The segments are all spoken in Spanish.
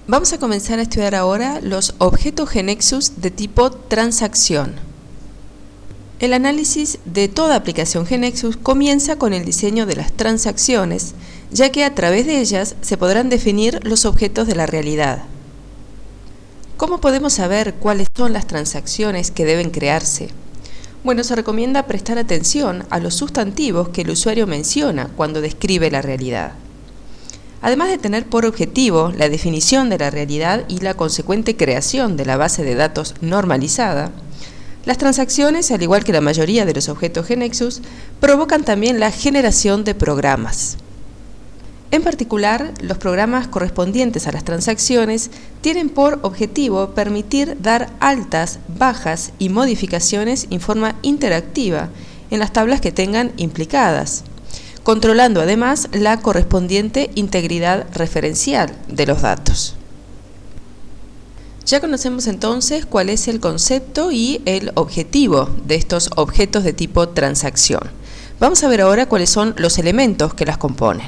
Vamos a comenzar a estudiar ahora los objetos GeneXus de tipo transacción. El análisis de toda aplicación GeneXus comienza con el diseño de las transacciones, ya que a través de ellas se podrán definir los objetos de la realidad. ¿Cómo podemos saber cuáles son las transacciones que deben crearse? Bueno, se recomienda prestar atención a los sustantivos que el usuario menciona cuando describe la realidad. Además de tener por objetivo la definición de la realidad y la consecuente creación de la base de datos normalizada, las transacciones, al igual que la mayoría de los objetos GeneXus, provocan también la generación de programas. En particular, los programas correspondientes a las transacciones tienen por objetivo permitir dar altas, bajas y modificaciones en forma interactiva en las tablas que tengan implicadas, controlando además la correspondiente integridad referencial de los datos. Ya conocemos entonces cuál es el concepto y el objetivo de estos objetos de tipo transacción. Vamos a ver ahora cuáles son los elementos que las componen.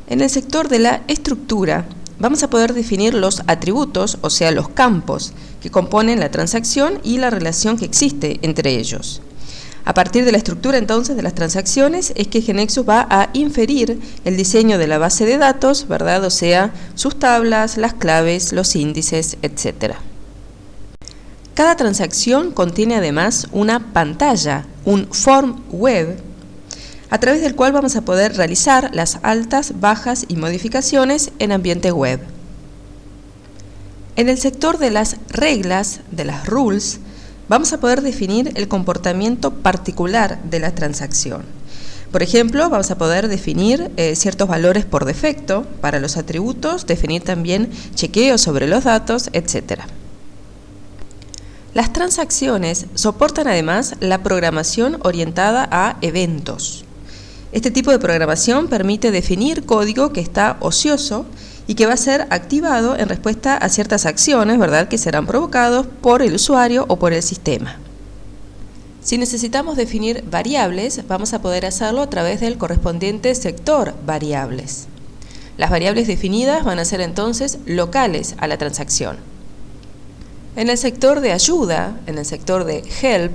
En el sector de la estructura, vamos a poder definir los atributos, o sea, los campos, que componen la transacción y la relación que existe entre ellos. A partir de la estructura entonces de las transacciones es que GeneXus va a inferir el diseño de la base de datos, ¿verdad? O sea, sus tablas, las claves, los índices, etc. Cada transacción contiene además una pantalla, un form web, a través del cual vamos a poder realizar las altas, bajas y modificaciones en ambiente web. En el sector de las reglas, de las rules, vamos a poder definir el comportamiento particular de la transacción. Por ejemplo, vamos a poder definir ciertos valores por defecto para los atributos, definir también chequeos sobre los datos, etc. Las transacciones soportan además la programación orientada a eventos. Este tipo de programación permite definir código que está ocioso y que va a ser activado en respuesta a ciertas acciones, ¿verdad?, que serán provocados por el usuario o por el sistema. Si necesitamos definir variables, vamos a poder hacerlo a través del correspondiente sector variables. Las variables definidas van a ser entonces locales a la transacción. En el sector de ayuda, en el sector de help,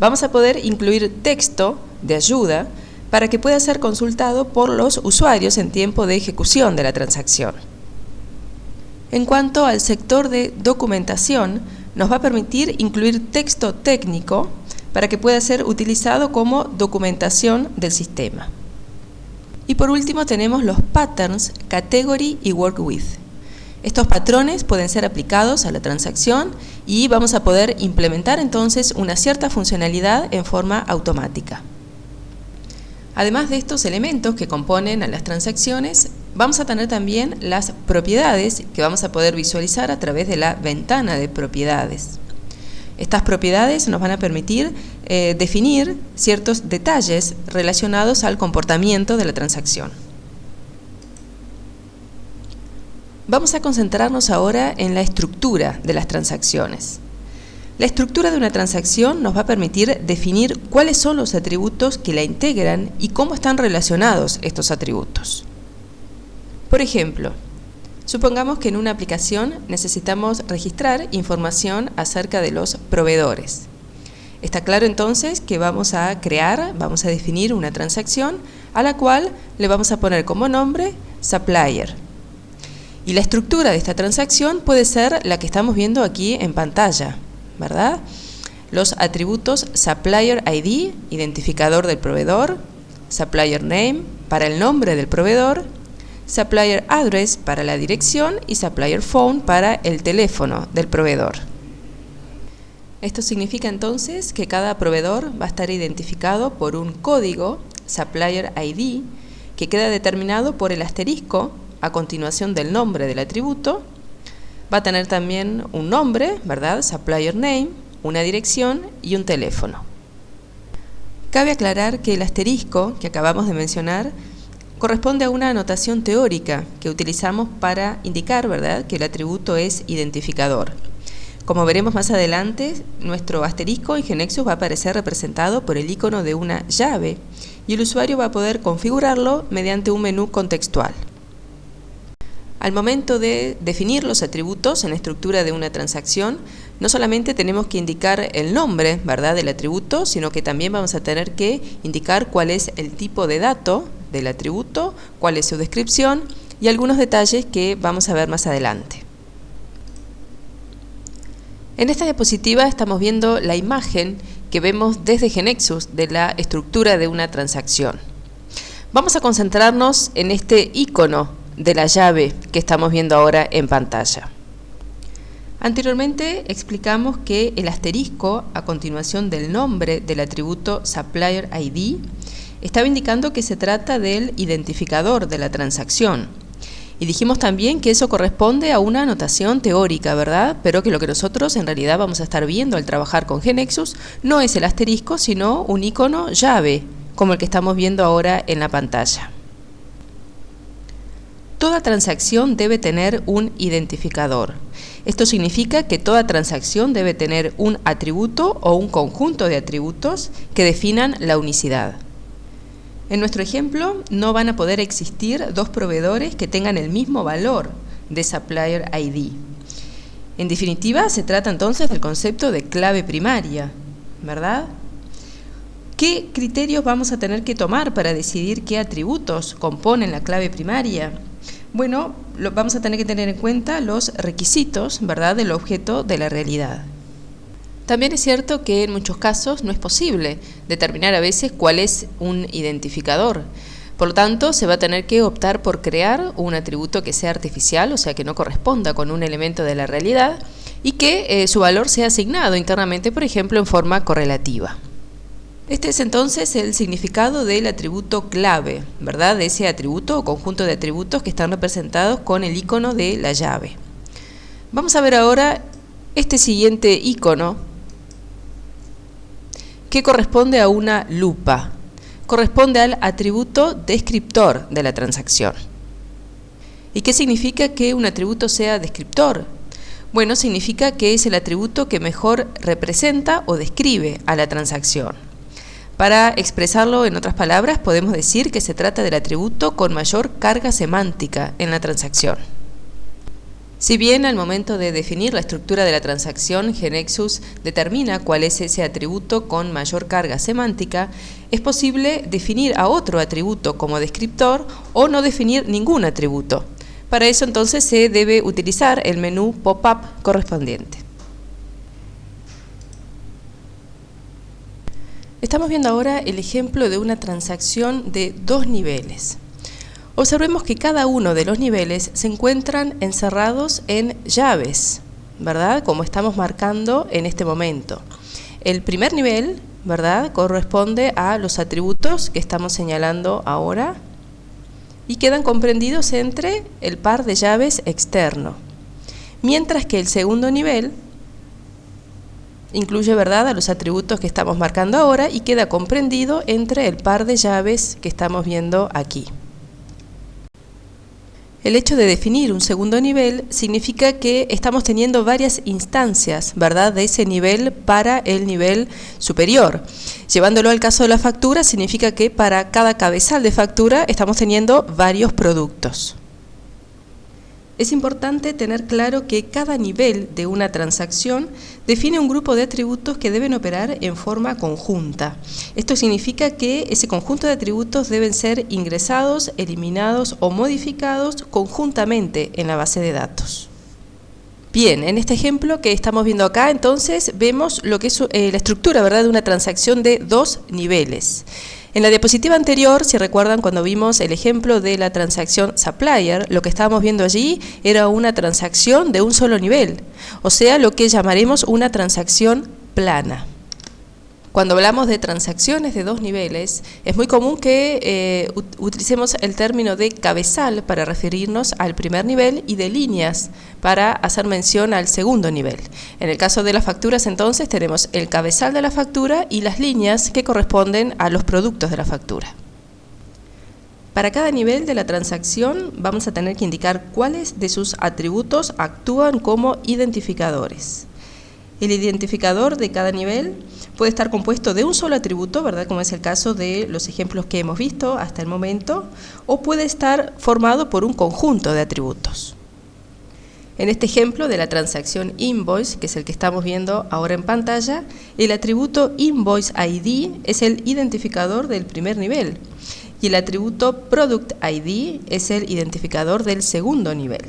vamos a poder incluir texto de ayuda para que pueda ser consultado por los usuarios en tiempo de ejecución de la transacción. En cuanto al sector de documentación, nos va a permitir incluir texto técnico para que pueda ser utilizado como documentación del sistema. Y por último tenemos los patterns, category y work with. Estos patrones pueden ser aplicados a la transacción y vamos a poder implementar entonces una cierta funcionalidad en forma automática. Además de estos elementos que componen a las transacciones, vamos a tener también las propiedades que vamos a poder visualizar a través de la ventana de propiedades. Estas propiedades nos van a permitir definir ciertos detalles relacionados al comportamiento de la transacción. Vamos a concentrarnos ahora en la estructura de las transacciones. La estructura de una transacción nos va a permitir definir cuáles son los atributos que la integran y cómo están relacionados estos atributos. Por ejemplo, supongamos que en una aplicación necesitamos registrar información acerca de los proveedores. Está claro entonces que vamos a definir una transacción a la cual le vamos a poner como nombre supplier. Y la estructura de esta transacción puede ser la que estamos viendo aquí en pantalla, ¿verdad? Los atributos supplier ID, identificador del proveedor, supplier name, para el nombre del proveedor, supplier address, para la dirección, y supplier phone, para el teléfono del proveedor. Esto significa entonces que cada proveedor va a estar identificado por un código, supplier ID, que queda determinado por el asterisco a continuación del nombre del atributo. Va a tener también un nombre, ¿verdad?, supplier name, una dirección y un teléfono. Cabe aclarar que el asterisco que acabamos de mencionar corresponde a una anotación teórica que utilizamos para indicar, ¿verdad?, que el atributo es identificador. Como veremos más adelante, nuestro asterisco en GeneXus va a aparecer representado por el icono de una llave y el usuario va a poder configurarlo mediante un menú contextual. Al momento de definir los atributos en la estructura de una transacción, no solamente tenemos que indicar el nombre, ¿verdad?, del atributo, sino que también vamos a tener que indicar cuál es el tipo de dato del atributo, cuál es su descripción y algunos detalles que vamos a ver más adelante. En esta diapositiva estamos viendo la imagen que vemos desde GeneXus de la estructura de una transacción. Vamos a concentrarnos en este icono de la llave que estamos viendo ahora en pantalla. Anteriormente explicamos que el asterisco a continuación del nombre del atributo Supplier ID estaba indicando que se trata del identificador de la transacción. Y dijimos también que eso corresponde a una notación teórica, ¿verdad? Pero que lo que nosotros en realidad vamos a estar viendo al trabajar con GeneXus no es el asterisco, sino un icono llave, como el que estamos viendo ahora en la pantalla. Toda transacción debe tener un identificador. Esto significa que toda transacción debe tener un atributo o un conjunto de atributos que definan la unicidad. En nuestro ejemplo, no van a poder existir dos proveedores que tengan el mismo valor de Supplier ID. En definitiva, se trata entonces del concepto de clave primaria, ¿verdad? ¿Qué criterios vamos a tener que tomar para decidir qué atributos componen la clave primaria? Bueno, vamos a tener que tener en cuenta los requisitos, ¿verdad?, del objeto de la realidad. También es cierto que en muchos casos no es posible determinar a veces cuál es un identificador. Por lo tanto, se va a tener que optar por crear un atributo que sea artificial, o sea, que no corresponda con un elemento de la realidad y que su valor sea asignado internamente, por ejemplo, en forma correlativa. Este es entonces el significado del atributo clave, ¿verdad?, de ese atributo o conjunto de atributos que están representados con el icono de la llave. Vamos a ver ahora este siguiente icono, que corresponde a una lupa. Corresponde al atributo descriptor de la transacción. ¿Y qué significa que un atributo sea descriptor? Bueno, significa que es el atributo que mejor representa o describe a la transacción. Para expresarlo en otras palabras, podemos decir que se trata del atributo con mayor carga semántica en la transacción. Si bien al momento de definir la estructura de la transacción, GeneXus determina cuál es ese atributo con mayor carga semántica, es posible definir a otro atributo como descriptor o no definir ningún atributo. Para eso entonces se debe utilizar el menú pop-up correspondiente. Estamos viendo ahora el ejemplo de una transacción de dos niveles. Observemos que cada uno de los niveles se encuentran encerrados en llaves, ¿verdad?, como estamos marcando en este momento. El primer nivel, ¿verdad?, corresponde a los atributos que estamos señalando ahora y quedan comprendidos entre el par de llaves externo. Mientras que el segundo nivel incluye, ¿verdad?, a los atributos que estamos marcando ahora y queda comprendido entre el par de llaves que estamos viendo aquí. El hecho de definir un segundo nivel significa que estamos teniendo varias instancias, ¿verdad?, de ese nivel para el nivel superior. Llevándolo al caso de la factura, significa que para cada cabezal de factura estamos teniendo varios productos. Es importante tener claro que cada nivel de una transacción define un grupo de atributos que deben operar en forma conjunta. Esto significa que ese conjunto de atributos deben ser ingresados, eliminados o modificados conjuntamente en la base de datos. Bien, en este ejemplo que estamos viendo acá, entonces, vemos lo que es la estructura, ¿verdad?, de una transacción de dos niveles. En la diapositiva anterior, si recuerdan, cuando vimos el ejemplo de la transacción Supplier, lo que estábamos viendo allí era una transacción de un solo nivel, o sea, lo que llamaremos una transacción plana. Cuando hablamos de transacciones de dos niveles, es muy común que utilicemos el término de cabezal para referirnos al primer nivel y de líneas para hacer mención al segundo nivel. En el caso de las facturas, entonces, tenemos el cabezal de la factura y las líneas que corresponden a los productos de la factura. Para cada nivel de la transacción vamos a tener que indicar cuáles de sus atributos actúan como identificadores. El identificador de cada nivel puede estar compuesto de un solo atributo, ¿verdad? Como es el caso de los ejemplos que hemos visto hasta el momento, o puede estar formado por un conjunto de atributos. En este ejemplo de la transacción invoice, que es el que estamos viendo ahora en pantalla, el atributo invoice ID es el identificador del primer nivel y el atributo product ID es el identificador del segundo nivel.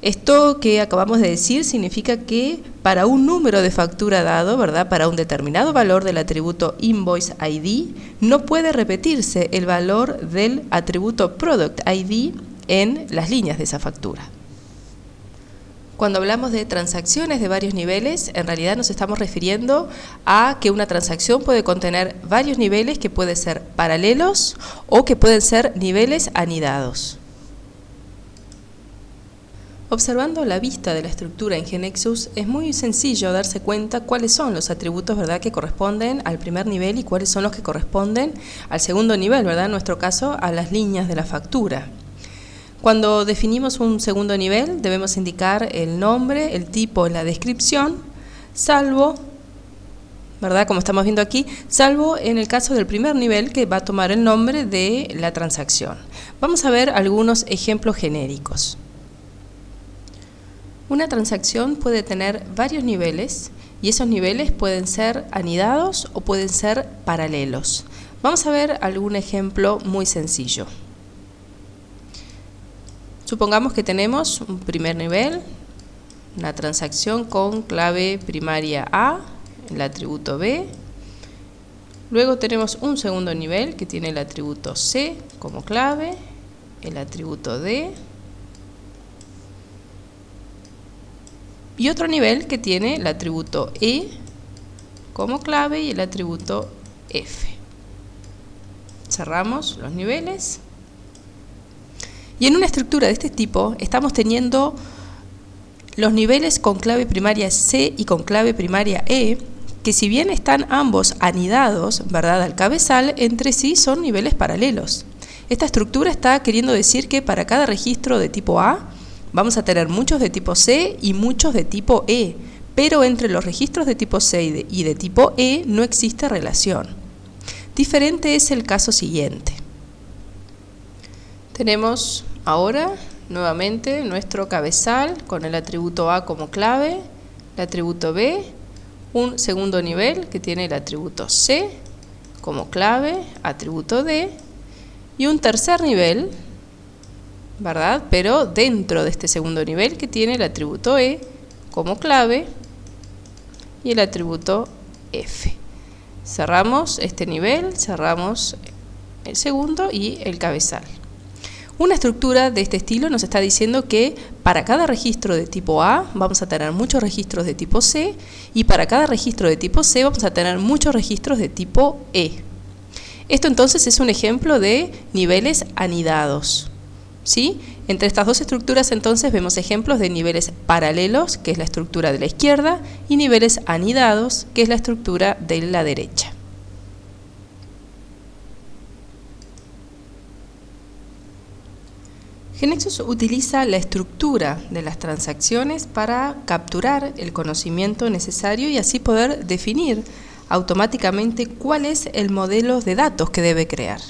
Esto que acabamos de decir significa que para un número de factura dado, ¿verdad? Para un determinado valor del atributo invoice ID, no puede repetirse el valor del atributo product ID en las líneas de esa factura. Cuando hablamos de transacciones de varios niveles, en realidad nos estamos refiriendo a que una transacción puede contener varios niveles que pueden ser paralelos o que pueden ser niveles anidados. Observando la vista de la estructura en GeneXus, es muy sencillo darse cuenta cuáles son los atributos, ¿verdad?, que corresponden al primer nivel y cuáles son los que corresponden al segundo nivel, ¿verdad?, en nuestro caso, a las líneas de la factura. Cuando definimos un segundo nivel, debemos indicar el nombre, el tipo, la descripción, salvo, ¿verdad?, como estamos viendo aquí, salvo en el caso del primer nivel que va a tomar el nombre de la transacción. Vamos a ver algunos ejemplos genéricos. Una transacción puede tener varios niveles y esos niveles pueden ser anidados o pueden ser paralelos. Vamos a ver algún ejemplo muy sencillo. Supongamos que tenemos un primer nivel, una transacción con clave primaria A, el atributo B. Luego tenemos un segundo nivel que tiene el atributo C como clave, el atributo D. Y otro nivel que tiene el atributo E como clave y el atributo F. Cerramos los niveles. Y en una estructura de este tipo estamos teniendo los niveles con clave primaria C y con clave primaria E, que si bien están ambos anidados, ¿verdad?, al cabezal, entre sí son niveles paralelos. Esta estructura está queriendo decir que para cada registro de tipo A vamos a tener muchos de tipo C y muchos de tipo E, pero entre los registros de tipo C y de tipo E no existe relación. Diferente es el caso siguiente. Tenemos ahora nuevamente nuestro cabezal con el atributo A como clave, el atributo B, un segundo nivel que tiene el atributo C como clave, atributo D, y un tercer nivel, ¿verdad?, pero dentro de este segundo nivel que tiene el atributo E como clave y el atributo F. Cerramos este nivel, cerramos el segundo y el cabezal. Una estructura de este estilo nos está diciendo que para cada registro de tipo A vamos a tener muchos registros de tipo C y para cada registro de tipo C vamos a tener muchos registros de tipo E. Esto entonces es un ejemplo de niveles anidados, ¿sí? Entre estas dos estructuras entonces vemos ejemplos de niveles paralelos, que es la estructura de la izquierda, y niveles anidados, que es la estructura de la derecha. GeneXus utiliza la estructura de las transacciones para capturar el conocimiento necesario y así poder definir automáticamente cuál es el modelo de datos que debe crear.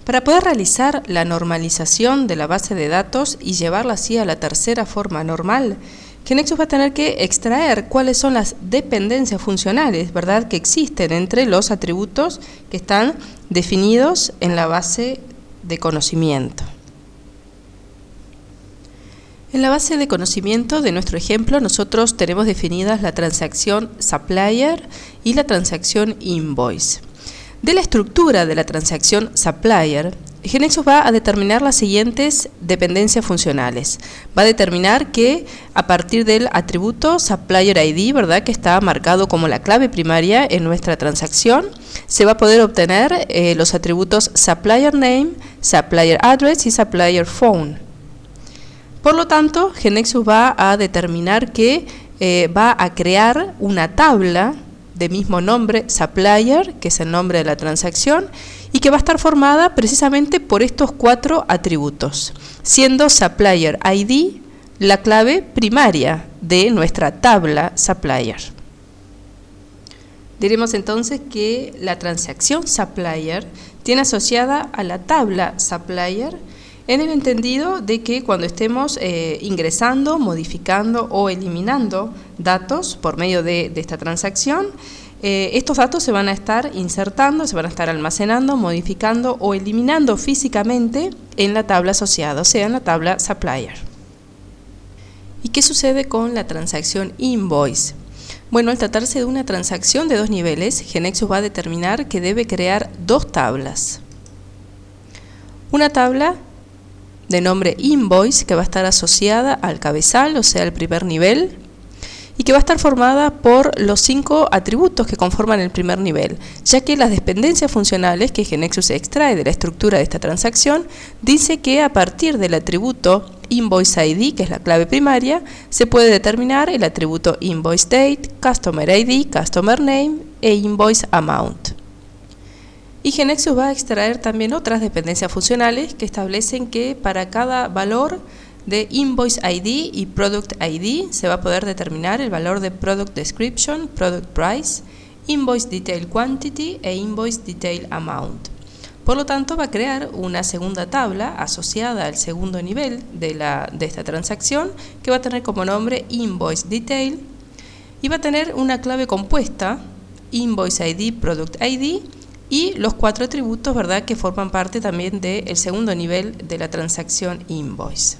Para poder realizar la normalización de la base de datos y llevarla así a la tercera forma normal, GeneXus va a tener que extraer cuáles son las dependencias funcionales, ¿verdad?, que existen entre los atributos que están definidos en la base de conocimiento. En la base de conocimiento de nuestro ejemplo nosotros tenemos definidas la transacción supplier y la transacción invoice. De la estructura de la transacción supplier, GeneXus va a determinar las siguientes dependencias funcionales. Va a determinar que a partir del atributo supplier ID, ¿verdad?, que está marcado como la clave primaria en nuestra transacción, se va a poder obtener los atributos supplier name, supplier address y supplier phone. Por lo tanto, GeneXus va a determinar que va a crear una tabla de mismo nombre, supplier, que es el nombre de la transacción, y que va a estar formada precisamente por estos cuatro atributos, siendo supplier ID la clave primaria de nuestra tabla supplier. Diremos entonces que la transacción supplier tiene asociada a la tabla supplier en el entendido de que cuando estemos ingresando, modificando o eliminando datos por medio de esta transacción, estos datos se van a estar insertando, se van a estar almacenando, modificando o eliminando físicamente en la tabla asociada, o sea, en la tabla supplier. ¿Y qué sucede con la transacción invoice? Bueno, al tratarse de una transacción de dos niveles, GeneXus va a determinar que debe crear dos tablas. Una tabla de nombre invoice que va a estar asociada al cabezal, o sea, al primer nivel, y que va a estar formada por los 5 atributos que conforman el primer nivel, ya que las dependencias funcionales que GeneXus extrae de la estructura de esta transacción dice que a partir del atributo Invoice ID, que es la clave primaria, se puede determinar el atributo Invoice Date, Customer ID, Customer Name e Invoice Amount. Y GeneXus va a extraer también otras dependencias funcionales que establecen que para cada valor de Invoice ID y Product ID se va a poder determinar el valor de Product Description, Product Price, Invoice Detail Quantity e Invoice Detail Amount. Por lo tanto, va a crear una segunda tabla asociada al segundo nivel de esta transacción que va a tener como nombre Invoice Detail y va a tener una clave compuesta, Invoice ID, Product ID, y los 4 atributos, ¿verdad?, que forman parte también del segundo nivel de la transacción Invoice.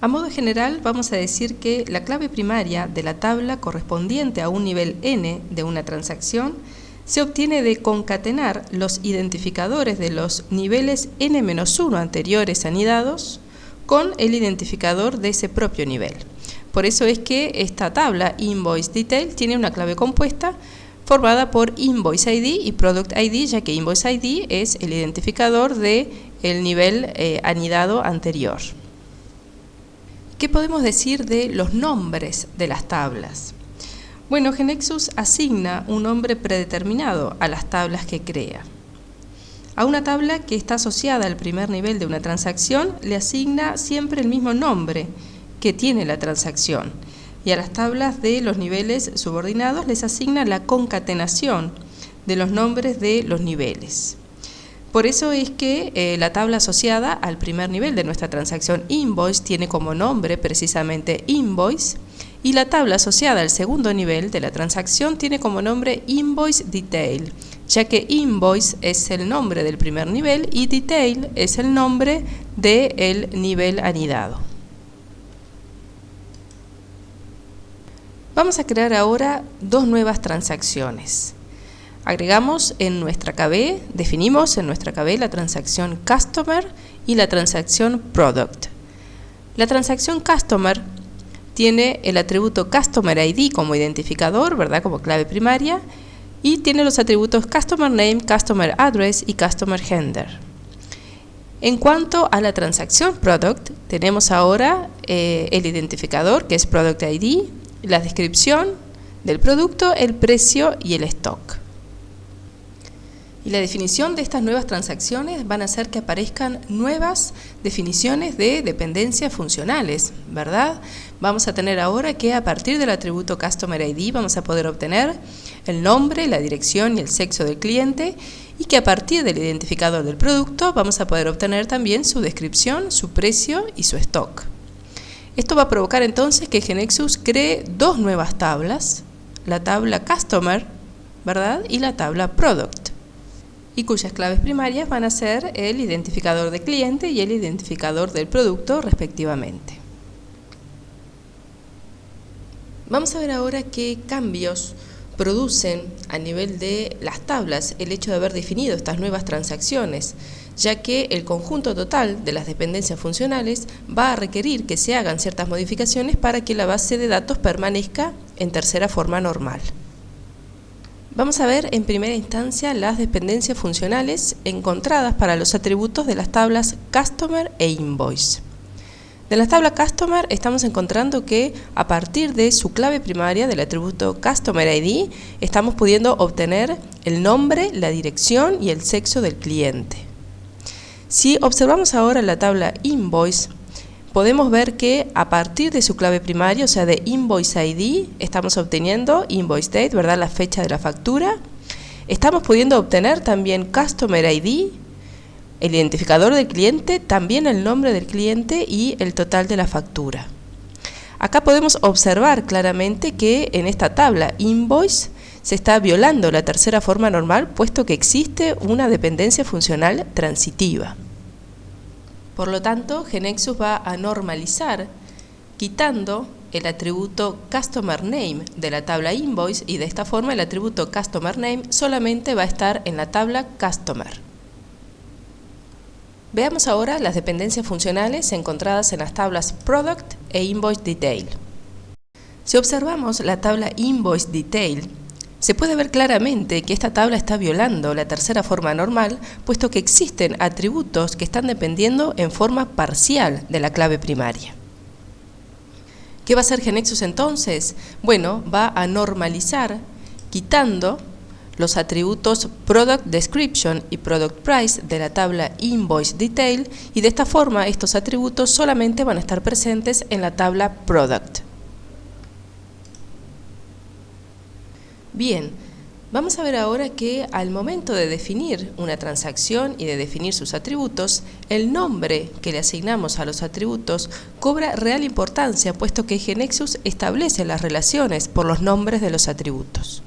A modo general, vamos a decir que la clave primaria de la tabla correspondiente a un nivel n de una transacción se obtiene de concatenar los identificadores de los niveles n-1 anteriores anidados con el identificador de ese propio nivel. Por eso es que esta tabla Invoice Detail tiene una clave compuesta formada por Invoice ID y Product ID, ya que Invoice ID es el identificador del nivel anidado anterior. ¿Qué podemos decir de los nombres de las tablas? Bueno, GeneXus asigna un nombre predeterminado a las tablas que crea. A una tabla que está asociada al primer nivel de una transacción le asigna siempre el mismo nombre que tiene la transacción. Y a las tablas de los niveles subordinados les asigna la concatenación de los nombres de los niveles. Por eso es que la tabla asociada al primer nivel de nuestra transacción Invoice tiene como nombre precisamente Invoice, y la tabla asociada al segundo nivel de la transacción tiene como nombre Invoice Detail, ya que Invoice es el nombre del primer nivel y Detail es el nombre del nivel anidado. Vamos a crear ahora dos nuevas transacciones. Agregamos en nuestra KB, definimos en nuestra KB la transacción Customer y la transacción Product. La transacción Customer tiene el atributo Customer ID como identificador, ¿verdad?, como clave primaria, y tiene los atributos Customer Name, Customer Address y Customer Handler. En cuanto a la transacción Product, tenemos ahora el identificador, que es Product ID, la descripción del producto, el precio y el stock. Y la definición de estas nuevas transacciones van a hacer que aparezcan nuevas definiciones de dependencias funcionales, ¿verdad? Vamos a tener ahora que a partir del atributo Customer ID vamos a poder obtener el nombre, la dirección y el sexo del cliente, y que a partir del identificador del producto vamos a poder obtener también su descripción, su precio y su stock. Esto va a provocar entonces que GeneXus cree dos nuevas tablas, la tabla Customer, ¿verdad?, y la tabla Product, y cuyas claves primarias van a ser el identificador de cliente y el identificador del producto respectivamente. Vamos a ver ahora qué cambios producen a nivel de las tablas el hecho de haber definido estas nuevas transacciones, ya que el conjunto total de las dependencias funcionales va a requerir que se hagan ciertas modificaciones para que la base de datos permanezca en tercera forma normal. Vamos a ver en primera instancia las dependencias funcionales encontradas para los atributos de las tablas Customer e Invoice. De la tabla Customer estamos encontrando que a partir de su clave primaria del atributo Customer ID estamos pudiendo obtener el nombre, la dirección y el sexo del cliente. Si observamos ahora la tabla Invoice, podemos ver que a partir de su clave primaria, o sea de Invoice ID, estamos obteniendo Invoice Date, ¿verdad? La fecha de la factura. Estamos pudiendo obtener también Customer ID, el identificador del cliente, también el nombre del cliente y el total de la factura. Acá podemos observar claramente que en esta tabla Invoice se está violando la tercera forma normal, puesto que existe una dependencia funcional transitiva. Por lo tanto, GeneXus va a normalizar quitando el atributo Customer Name de la tabla Invoice, y de esta forma el atributo Customer Name solamente va a estar en la tabla Customer. Veamos ahora las dependencias funcionales encontradas en las tablas Product e Invoice Detail. Si observamos la tabla Invoice Detail, se puede ver claramente que esta tabla está violando la tercera forma normal, puesto que existen atributos que están dependiendo en forma parcial de la clave primaria. ¿Qué va a hacer GeneXus entonces? Bueno, va a normalizar quitando los atributos Product Description y Product Price de la tabla Invoice Detail, y de esta forma estos atributos solamente van a estar presentes en la tabla Product. Bien, vamos a ver ahora que al momento de definir una transacción y de definir sus atributos, el nombre que le asignamos a los atributos cobra real importancia, puesto que GeneXus establece las relaciones por los nombres de los atributos.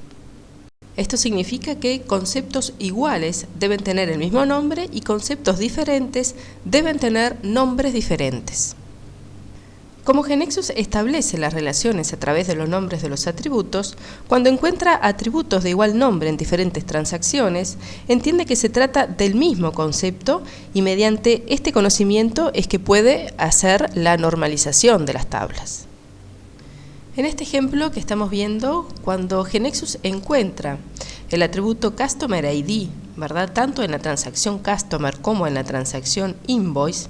Esto significa que conceptos iguales deben tener el mismo nombre y conceptos diferentes deben tener nombres diferentes. Como GeneXus establece las relaciones a través de los nombres de los atributos, cuando encuentra atributos de igual nombre en diferentes transacciones, entiende que se trata del mismo concepto, y mediante este conocimiento es que puede hacer la normalización de las tablas. En este ejemplo que estamos viendo, cuando GeneXus encuentra el atributo Customer ID, ¿verdad?, tanto en la transacción Customer como en la transacción Invoice,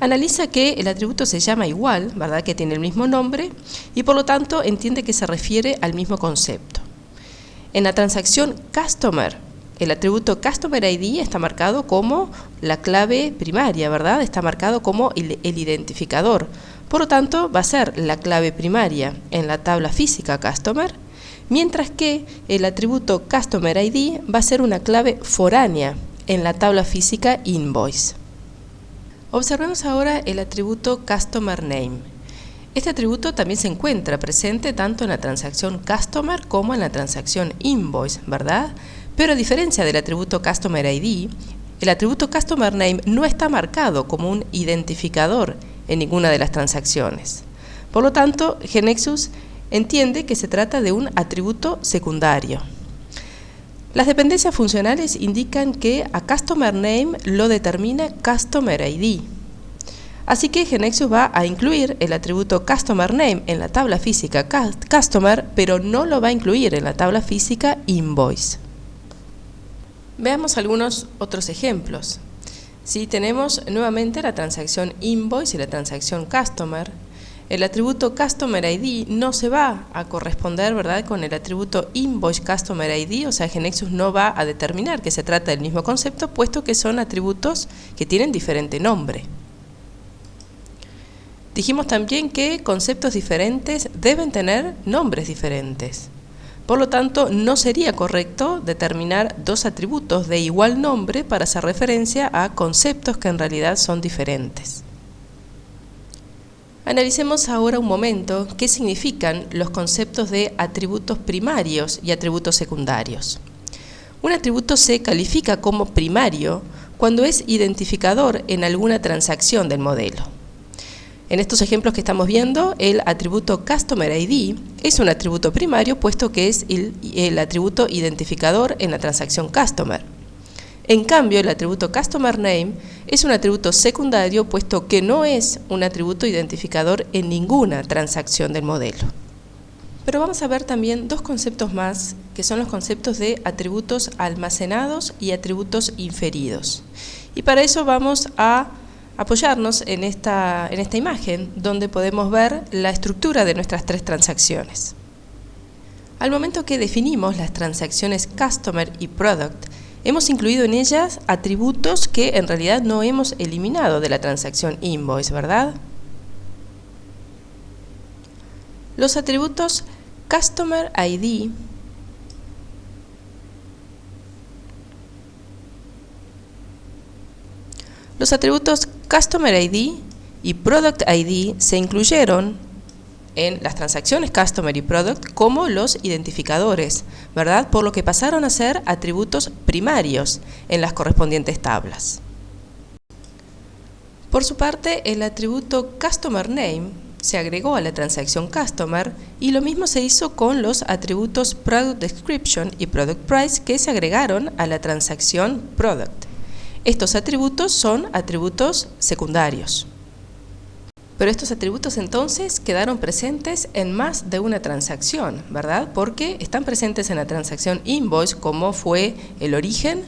analiza que el atributo se llama igual, ¿verdad?, que tiene el mismo nombre, y por lo tanto entiende que se refiere al mismo concepto. En la transacción Customer, el atributo Customer ID está marcado como la clave primaria, ¿verdad?, está marcado como el identificador. Por lo tanto, va a ser la clave primaria en la tabla física Customer, mientras que el atributo Customer ID va a ser una clave foránea en la tabla física Invoice. Observemos ahora el atributo Customer Name. Este atributo también se encuentra presente tanto en la transacción Customer como en la transacción Invoice, ¿verdad? Pero a diferencia del atributo Customer ID, el atributo Customer Name no está marcado como un identificador en ninguna de las transacciones. Por lo tanto, GeneXus entiende que se trata de un atributo secundario. Las dependencias funcionales indican que a Customer Name lo determina Customer ID. Así que GeneXus va a incluir el atributo Customer Name en la tabla física Customer, pero no lo va a incluir en la tabla física Invoice. Veamos algunos otros ejemplos. Si tenemos nuevamente la transacción Invoice y la transacción Customer, el atributo Customer ID no se va a corresponder, ¿verdad?, con el atributo Invoice Customer ID, o sea, GeneXus no va a determinar que se trata del mismo concepto, puesto que son atributos que tienen diferente nombre. Dijimos también que conceptos diferentes deben tener nombres diferentes. Por lo tanto, no sería correcto determinar dos atributos de igual nombre para hacer referencia a conceptos que en realidad son diferentes. Analicemos ahora un momento qué significan los conceptos de atributos primarios y atributos secundarios. Un atributo se califica como primario cuando es identificador en alguna transacción del modelo. En estos ejemplos que estamos viendo, el atributo Customer ID es un atributo primario, puesto que es el atributo identificador en la transacción Customer. En cambio, el atributo Customer Name es un atributo secundario, puesto que no es un atributo identificador en ninguna transacción del modelo. Pero vamos a ver también dos conceptos más, que son los conceptos de atributos almacenados y atributos inferidos. Y para eso vamos a apoyarnos en esta imagen, donde podemos ver la estructura de nuestras tres transacciones. Al momento que definimos las transacciones Customer y Product, hemos incluido en ellas atributos que en realidad no hemos eliminado de la transacción Invoice, ¿verdad? Los atributos Customer ID y Product ID se incluyeron en las transacciones Customer y Product como los identificadores, ¿verdad? Por lo que pasaron a ser atributos primarios en las correspondientes tablas. Por su parte, el atributo Customer Name se agregó a la transacción Customer y lo mismo se hizo con los atributos Product Description y Product Price que se agregaron a la transacción Product. Estos atributos son atributos secundarios. Pero estos atributos entonces quedaron presentes en más de una transacción, ¿verdad? Porque están presentes en la transacción Invoice, como fue el origen,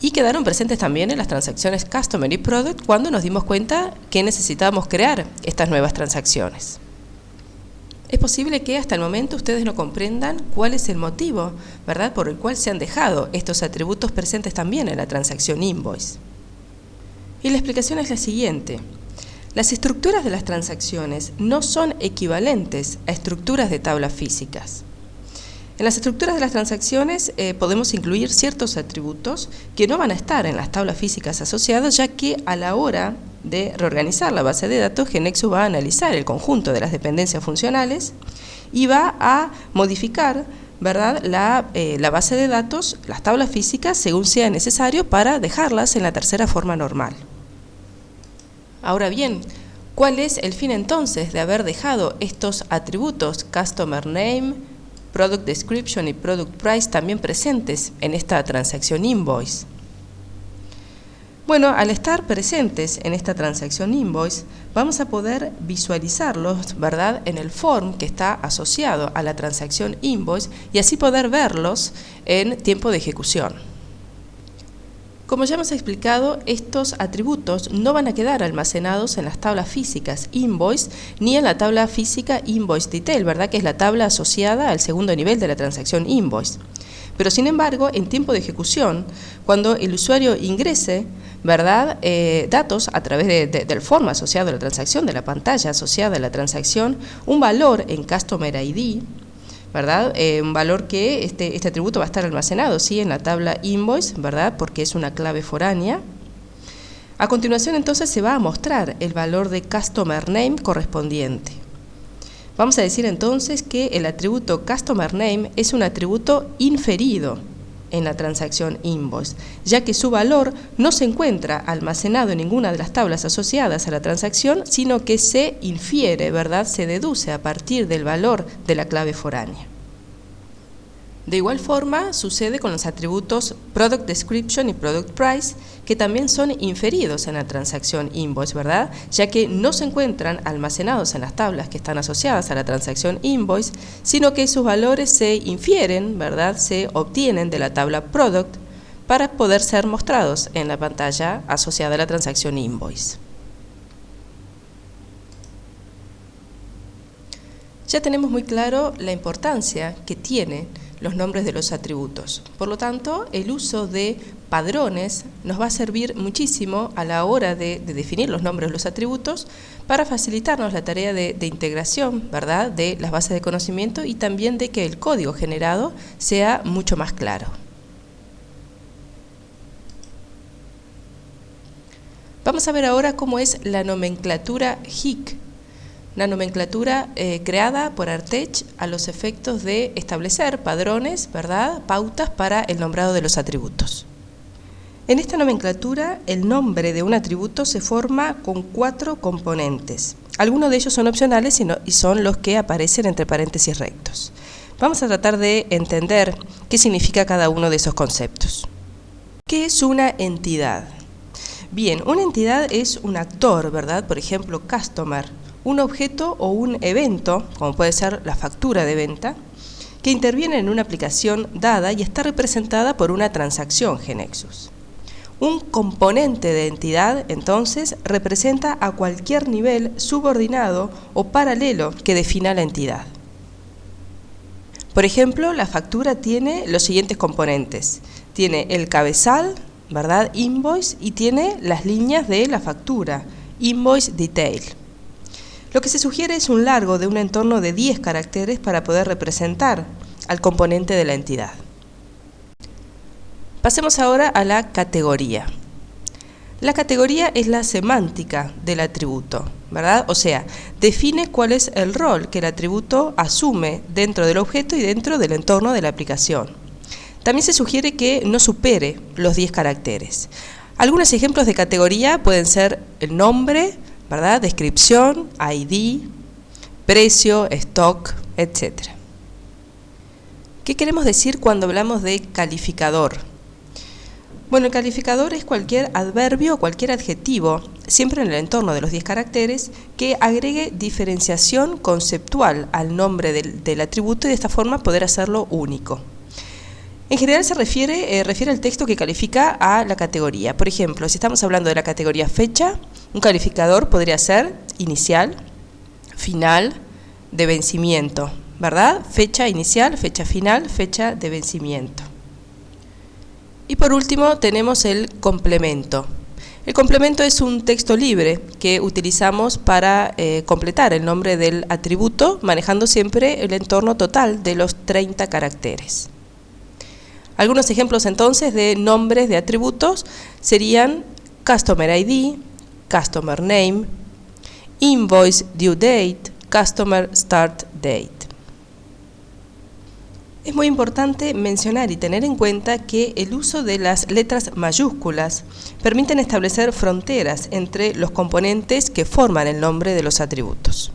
y quedaron presentes también en las transacciones Customer y Product cuando nos dimos cuenta que necesitábamos crear estas nuevas transacciones. Es posible que hasta el momento ustedes no comprendan cuál es el motivo, ¿verdad?, por el cual se han dejado estos atributos presentes también en la transacción Invoice. Y la explicación es la siguiente. Las estructuras de las transacciones no son equivalentes a estructuras de tablas físicas. En las estructuras de las transacciones podemos incluir ciertos atributos que no van a estar en las tablas físicas asociadas, ya que a la hora de reorganizar la base de datos, GeneXus va a analizar el conjunto de las dependencias funcionales y va a modificar, ¿verdad?, la base de datos, las tablas físicas, según sea necesario para dejarlas en la tercera forma normal. Ahora bien, ¿cuál es el fin entonces de haber dejado estos atributos Customer Name, Product Description y Product Price también presentes en esta transacción Invoice? Bueno, al estar presentes en esta transacción Invoice, vamos a poder visualizarlos, ¿verdad?, en el form que está asociado a la transacción Invoice y así poder verlos en tiempo de ejecución. Como ya hemos explicado, estos atributos no van a quedar almacenados en las tablas físicas Invoice ni en la tabla física Invoice Detail, ¿verdad?, que es la tabla asociada al segundo nivel de la transacción Invoice. Pero sin embargo, en tiempo de ejecución, cuando el usuario ingrese, ¿verdad?, datos a través del form asociado a la transacción, de la pantalla asociada a la transacción, un valor en Customer ID, ¿verdad?, un valor que este atributo va a estar almacenado, ¿sí?, en la tabla Invoice, ¿verdad?, porque es una clave foránea. A continuación entonces se va a mostrar el valor de Customer Name correspondiente. Vamos a decir entonces que el atributo Customer Name es un atributo inferido en la transacción Invoice, ya que su valor no se encuentra almacenado en ninguna de las tablas asociadas a la transacción, sino que se infiere, ¿verdad?, se deduce a partir del valor de la clave foránea. De igual forma sucede con los atributos Product Description y Product Price, que también son inferidos en la transacción Invoice, ¿verdad?, ya que no se encuentran almacenados en las tablas que están asociadas a la transacción Invoice, sino que sus valores se infieren, ¿verdad?, se obtienen de la tabla Product para poder ser mostrados en la pantalla asociada a la transacción Invoice. Ya tenemos muy claro la importancia que tienen los nombres de los atributos. Por lo tanto, el uso de padrones nos va a servir muchísimo a la hora de definir los nombres de los atributos para facilitarnos la tarea de integración, ¿verdad?, de las bases de conocimiento y también de que el código generado sea mucho más claro. Vamos a ver ahora cómo es la nomenclatura HIC, una nomenclatura creada por Artech a los efectos de establecer padrones, ¿verdad?, pautas para el nombrado de los atributos. En esta nomenclatura, el nombre de un atributo se forma con 4 componentes. Algunos de ellos son opcionales y son los que aparecen entre paréntesis rectos. Vamos a tratar de entender qué significa cada uno de esos conceptos. ¿Qué es una entidad? Bien, una entidad es un actor, ¿verdad? Por ejemplo, customer, un objeto o un evento, como puede ser la factura de venta, que interviene en una aplicación dada y está representada por una transacción GeneXus. Un componente de entidad, entonces, representa a cualquier nivel subordinado o paralelo que defina la entidad. Por ejemplo, la factura tiene los siguientes componentes. Tiene el cabezal, ¿verdad?, invoice, y tiene las líneas de la factura, invoice detail. Lo que se sugiere es un largo de un entorno de 10 caracteres para poder representar al componente de la entidad. Pasemos ahora a la categoría. La categoría es la semántica del atributo, ¿verdad? O sea, define cuál es el rol que el atributo asume dentro del objeto y dentro del entorno de la aplicación. También se sugiere que no supere los 10 caracteres. Algunos ejemplos de categoría pueden ser el nombre, ¿verdad? Descripción, ID, precio, stock, etc. ¿Qué queremos decir cuando hablamos de calificador? Bueno, el calificador es cualquier adverbio o cualquier adjetivo, siempre en el entorno de los 10 caracteres, que agregue diferenciación conceptual al nombre del atributo y de esta forma poder hacerlo único. En general se refiere al texto que califica a la categoría. Por ejemplo, si estamos hablando de la categoría fecha, un calificador podría ser inicial, final, de vencimiento, ¿verdad? Fecha inicial, fecha final, fecha de vencimiento. Y por último tenemos el complemento. El complemento es un texto libre que utilizamos para completar el nombre del atributo, manejando siempre el entorno total de los 30 caracteres. Algunos ejemplos entonces de nombres de atributos serían Customer ID, Customer Name, Invoice Due Date, Customer Start Date. Es muy importante mencionar y tener en cuenta que el uso de las letras mayúsculas permiten establecer fronteras entre los componentes que forman el nombre de los atributos.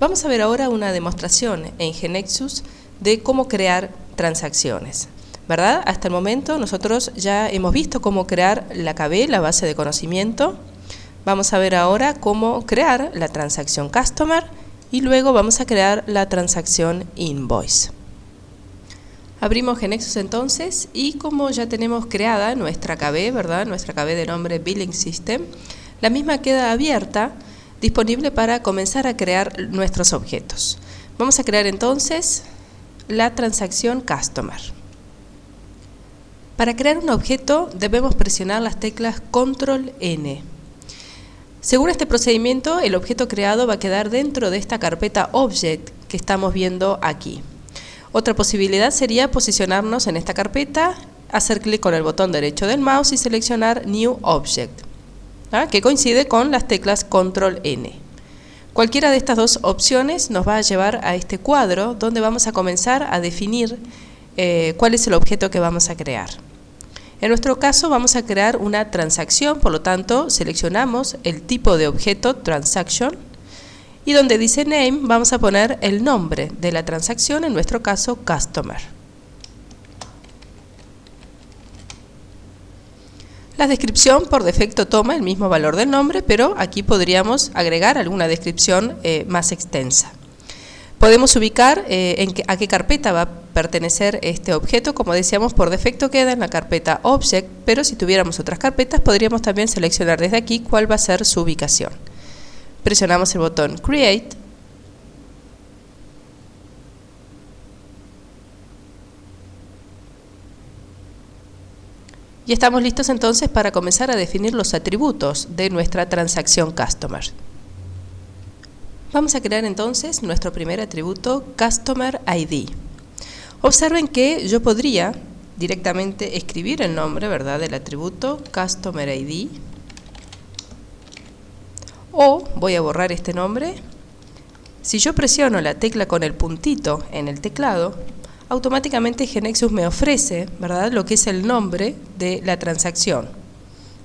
Vamos a ver ahora una demostración en GeneXus de cómo crear transacciones, ¿verdad? Hasta el momento nosotros ya hemos visto cómo crear la KB, la base de conocimiento. Vamos a ver ahora cómo crear la transacción Customer y luego vamos a crear la transacción Invoice. Abrimos GeneXus entonces y como ya tenemos creada nuestra KB, ¿verdad? Nuestra KB de nombre Billing System, la misma queda abierta, disponible para comenzar a crear nuestros objetos. Vamos a crear entonces la transacción Customer. Para crear un objeto debemos presionar las teclas Control N. Según este procedimiento, el objeto creado va a quedar dentro de esta carpeta Object que estamos viendo aquí. Otra posibilidad sería posicionarnos en esta carpeta, hacer clic con el botón derecho del mouse y seleccionar New Object, que coincide con las teclas Control N. Cualquiera de estas dos opciones nos va a llevar a este cuadro donde vamos a comenzar a definir cuál es el objeto que vamos a crear. En nuestro caso vamos a crear una transacción, por lo tanto seleccionamos el tipo de objeto Transaction y donde dice Name vamos a poner el nombre de la transacción, en nuestro caso Customer. La descripción por defecto toma el mismo valor del nombre, pero aquí podríamos agregar alguna descripción más extensa. Podemos ubicar a qué carpeta va a pertenecer este objeto. Como decíamos, por defecto queda en la carpeta Object, pero si tuviéramos otras carpetas podríamos también seleccionar desde aquí cuál va a ser su ubicación. Presionamos el botón Create. Y estamos listos entonces para comenzar a definir los atributos de nuestra transacción Customer. Vamos a crear entonces nuestro primer atributo Customer ID. Observen que yo podría directamente escribir el nombre, ¿verdad?, del atributo Customer ID, o voy a borrar este nombre. Si yo presiono la tecla con el puntito en el teclado, automáticamente GeneXus me ofrece, ¿verdad?, lo que es el nombre de la transacción.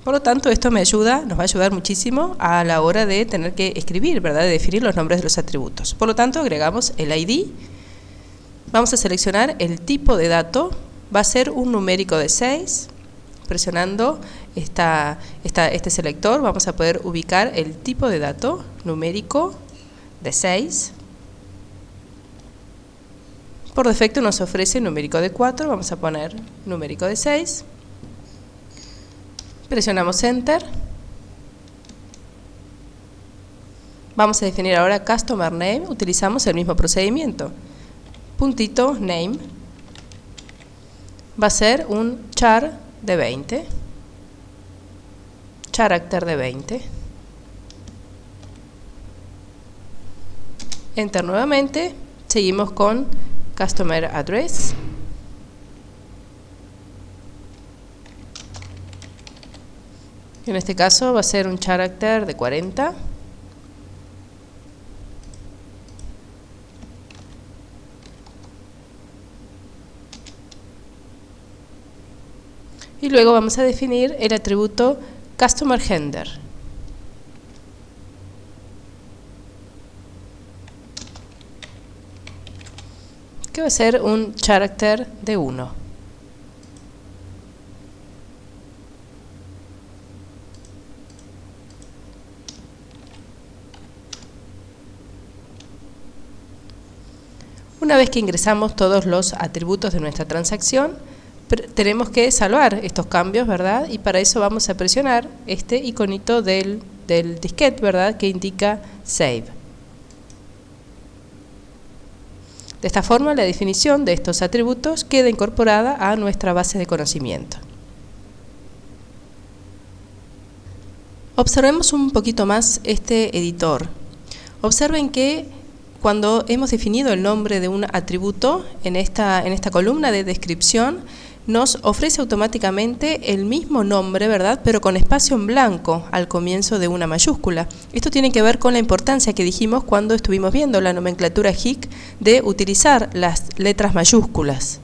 Por lo tanto, esto nos va a ayudar muchísimo a la hora de tener que escribir, ¿verdad?, de definir los nombres de los atributos. Por lo tanto, agregamos el ID. Vamos a seleccionar el tipo de dato. Va a ser un numérico de 6. Presionando este selector vamos a poder ubicar el tipo de dato numérico de 6. Por defecto nos ofrece numérico de 4. Vamos a poner numérico de 6. Presionamos Enter. Vamos a definir ahora Customer Name. Utilizamos el mismo procedimiento. Puntito Name. Va a ser un char de 20. character de 20. Enter nuevamente, seguimos con customer address. En este caso va a ser un character de 40. Y luego vamos a definir el atributo customer handler. Que va a ser un character de 1. Una vez que ingresamos todos los atributos de nuestra transacción, tenemos que salvar estos cambios, ¿verdad? Y para eso vamos a presionar este iconito del disquete, ¿verdad? Que indica Save. De esta forma, la definición de estos atributos queda incorporada a nuestra base de conocimiento. Observemos un poquito más este editor. Observen que cuando hemos definido el nombre de un atributo, en esta columna de descripción, nos ofrece automáticamente el mismo nombre, ¿verdad? Pero con espacio en blanco al comienzo de una mayúscula. Esto tiene que ver con la importancia que dijimos cuando estuvimos viendo la nomenclatura HIC de utilizar las letras mayúsculas.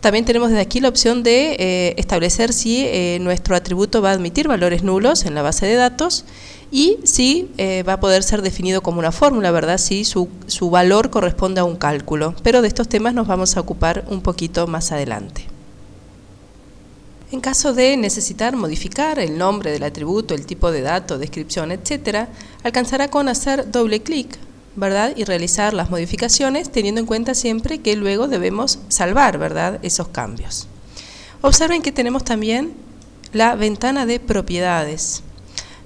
También tenemos desde aquí la opción de establecer si nuestro atributo va a admitir valores nulos en la base de datos y si va a poder ser definido como una fórmula, ¿verdad? Si su valor corresponde a un cálculo. Pero de estos temas nos vamos a ocupar un poquito más adelante. En caso de necesitar modificar el nombre del atributo, el tipo de dato, descripción, etc., alcanzará con hacer doble clic, ¿verdad? Y realizar las modificaciones, teniendo en cuenta siempre que luego debemos salvar, ¿verdad?, esos cambios. Observen que tenemos también la ventana de propiedades.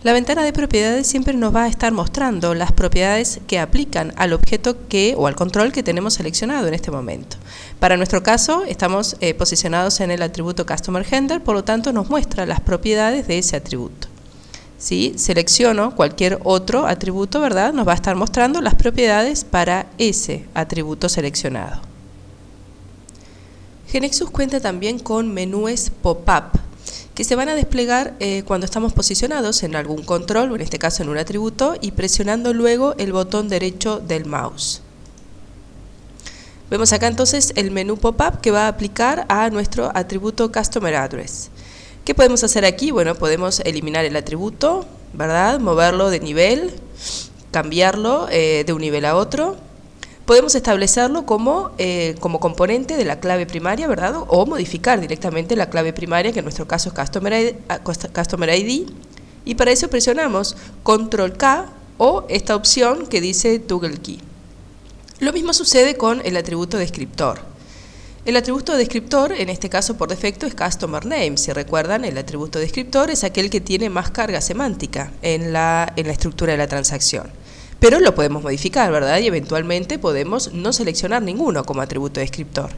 La ventana de propiedades siempre nos va a estar mostrando las propiedades que aplican al objeto o al control que tenemos seleccionado en este momento. Para nuestro caso, estamos posicionados en el atributo Customer Handler, por lo tanto nos muestra las propiedades de ese atributo. Si selecciono cualquier otro atributo, ¿verdad?, nos va a estar mostrando las propiedades para ese atributo seleccionado. GeneXus cuenta también con menúes pop-up, que se van a desplegar cuando estamos posicionados en algún control, o en este caso en un atributo, y presionando luego el botón derecho del mouse. Vemos acá entonces el menú pop-up que va a aplicar a nuestro atributo Customer Address. ¿Qué podemos hacer aquí? Bueno, podemos eliminar el atributo, ¿verdad?, moverlo de nivel, cambiarlo de un nivel a otro. Podemos establecerlo como componente de la clave primaria, ¿verdad?, o modificar directamente la clave primaria, que en nuestro caso es Customer ID, y para eso presionamos Control K o esta opción que dice Toggle Key. Lo mismo sucede con el atributo descriptor. El atributo descriptor, en este caso por defecto, es Customer Name. Si recuerdan, el atributo descriptor es aquel que tiene más carga semántica en la estructura de la transacción. Pero lo podemos modificar, ¿verdad? Y eventualmente podemos no seleccionar ninguno como atributo descriptor.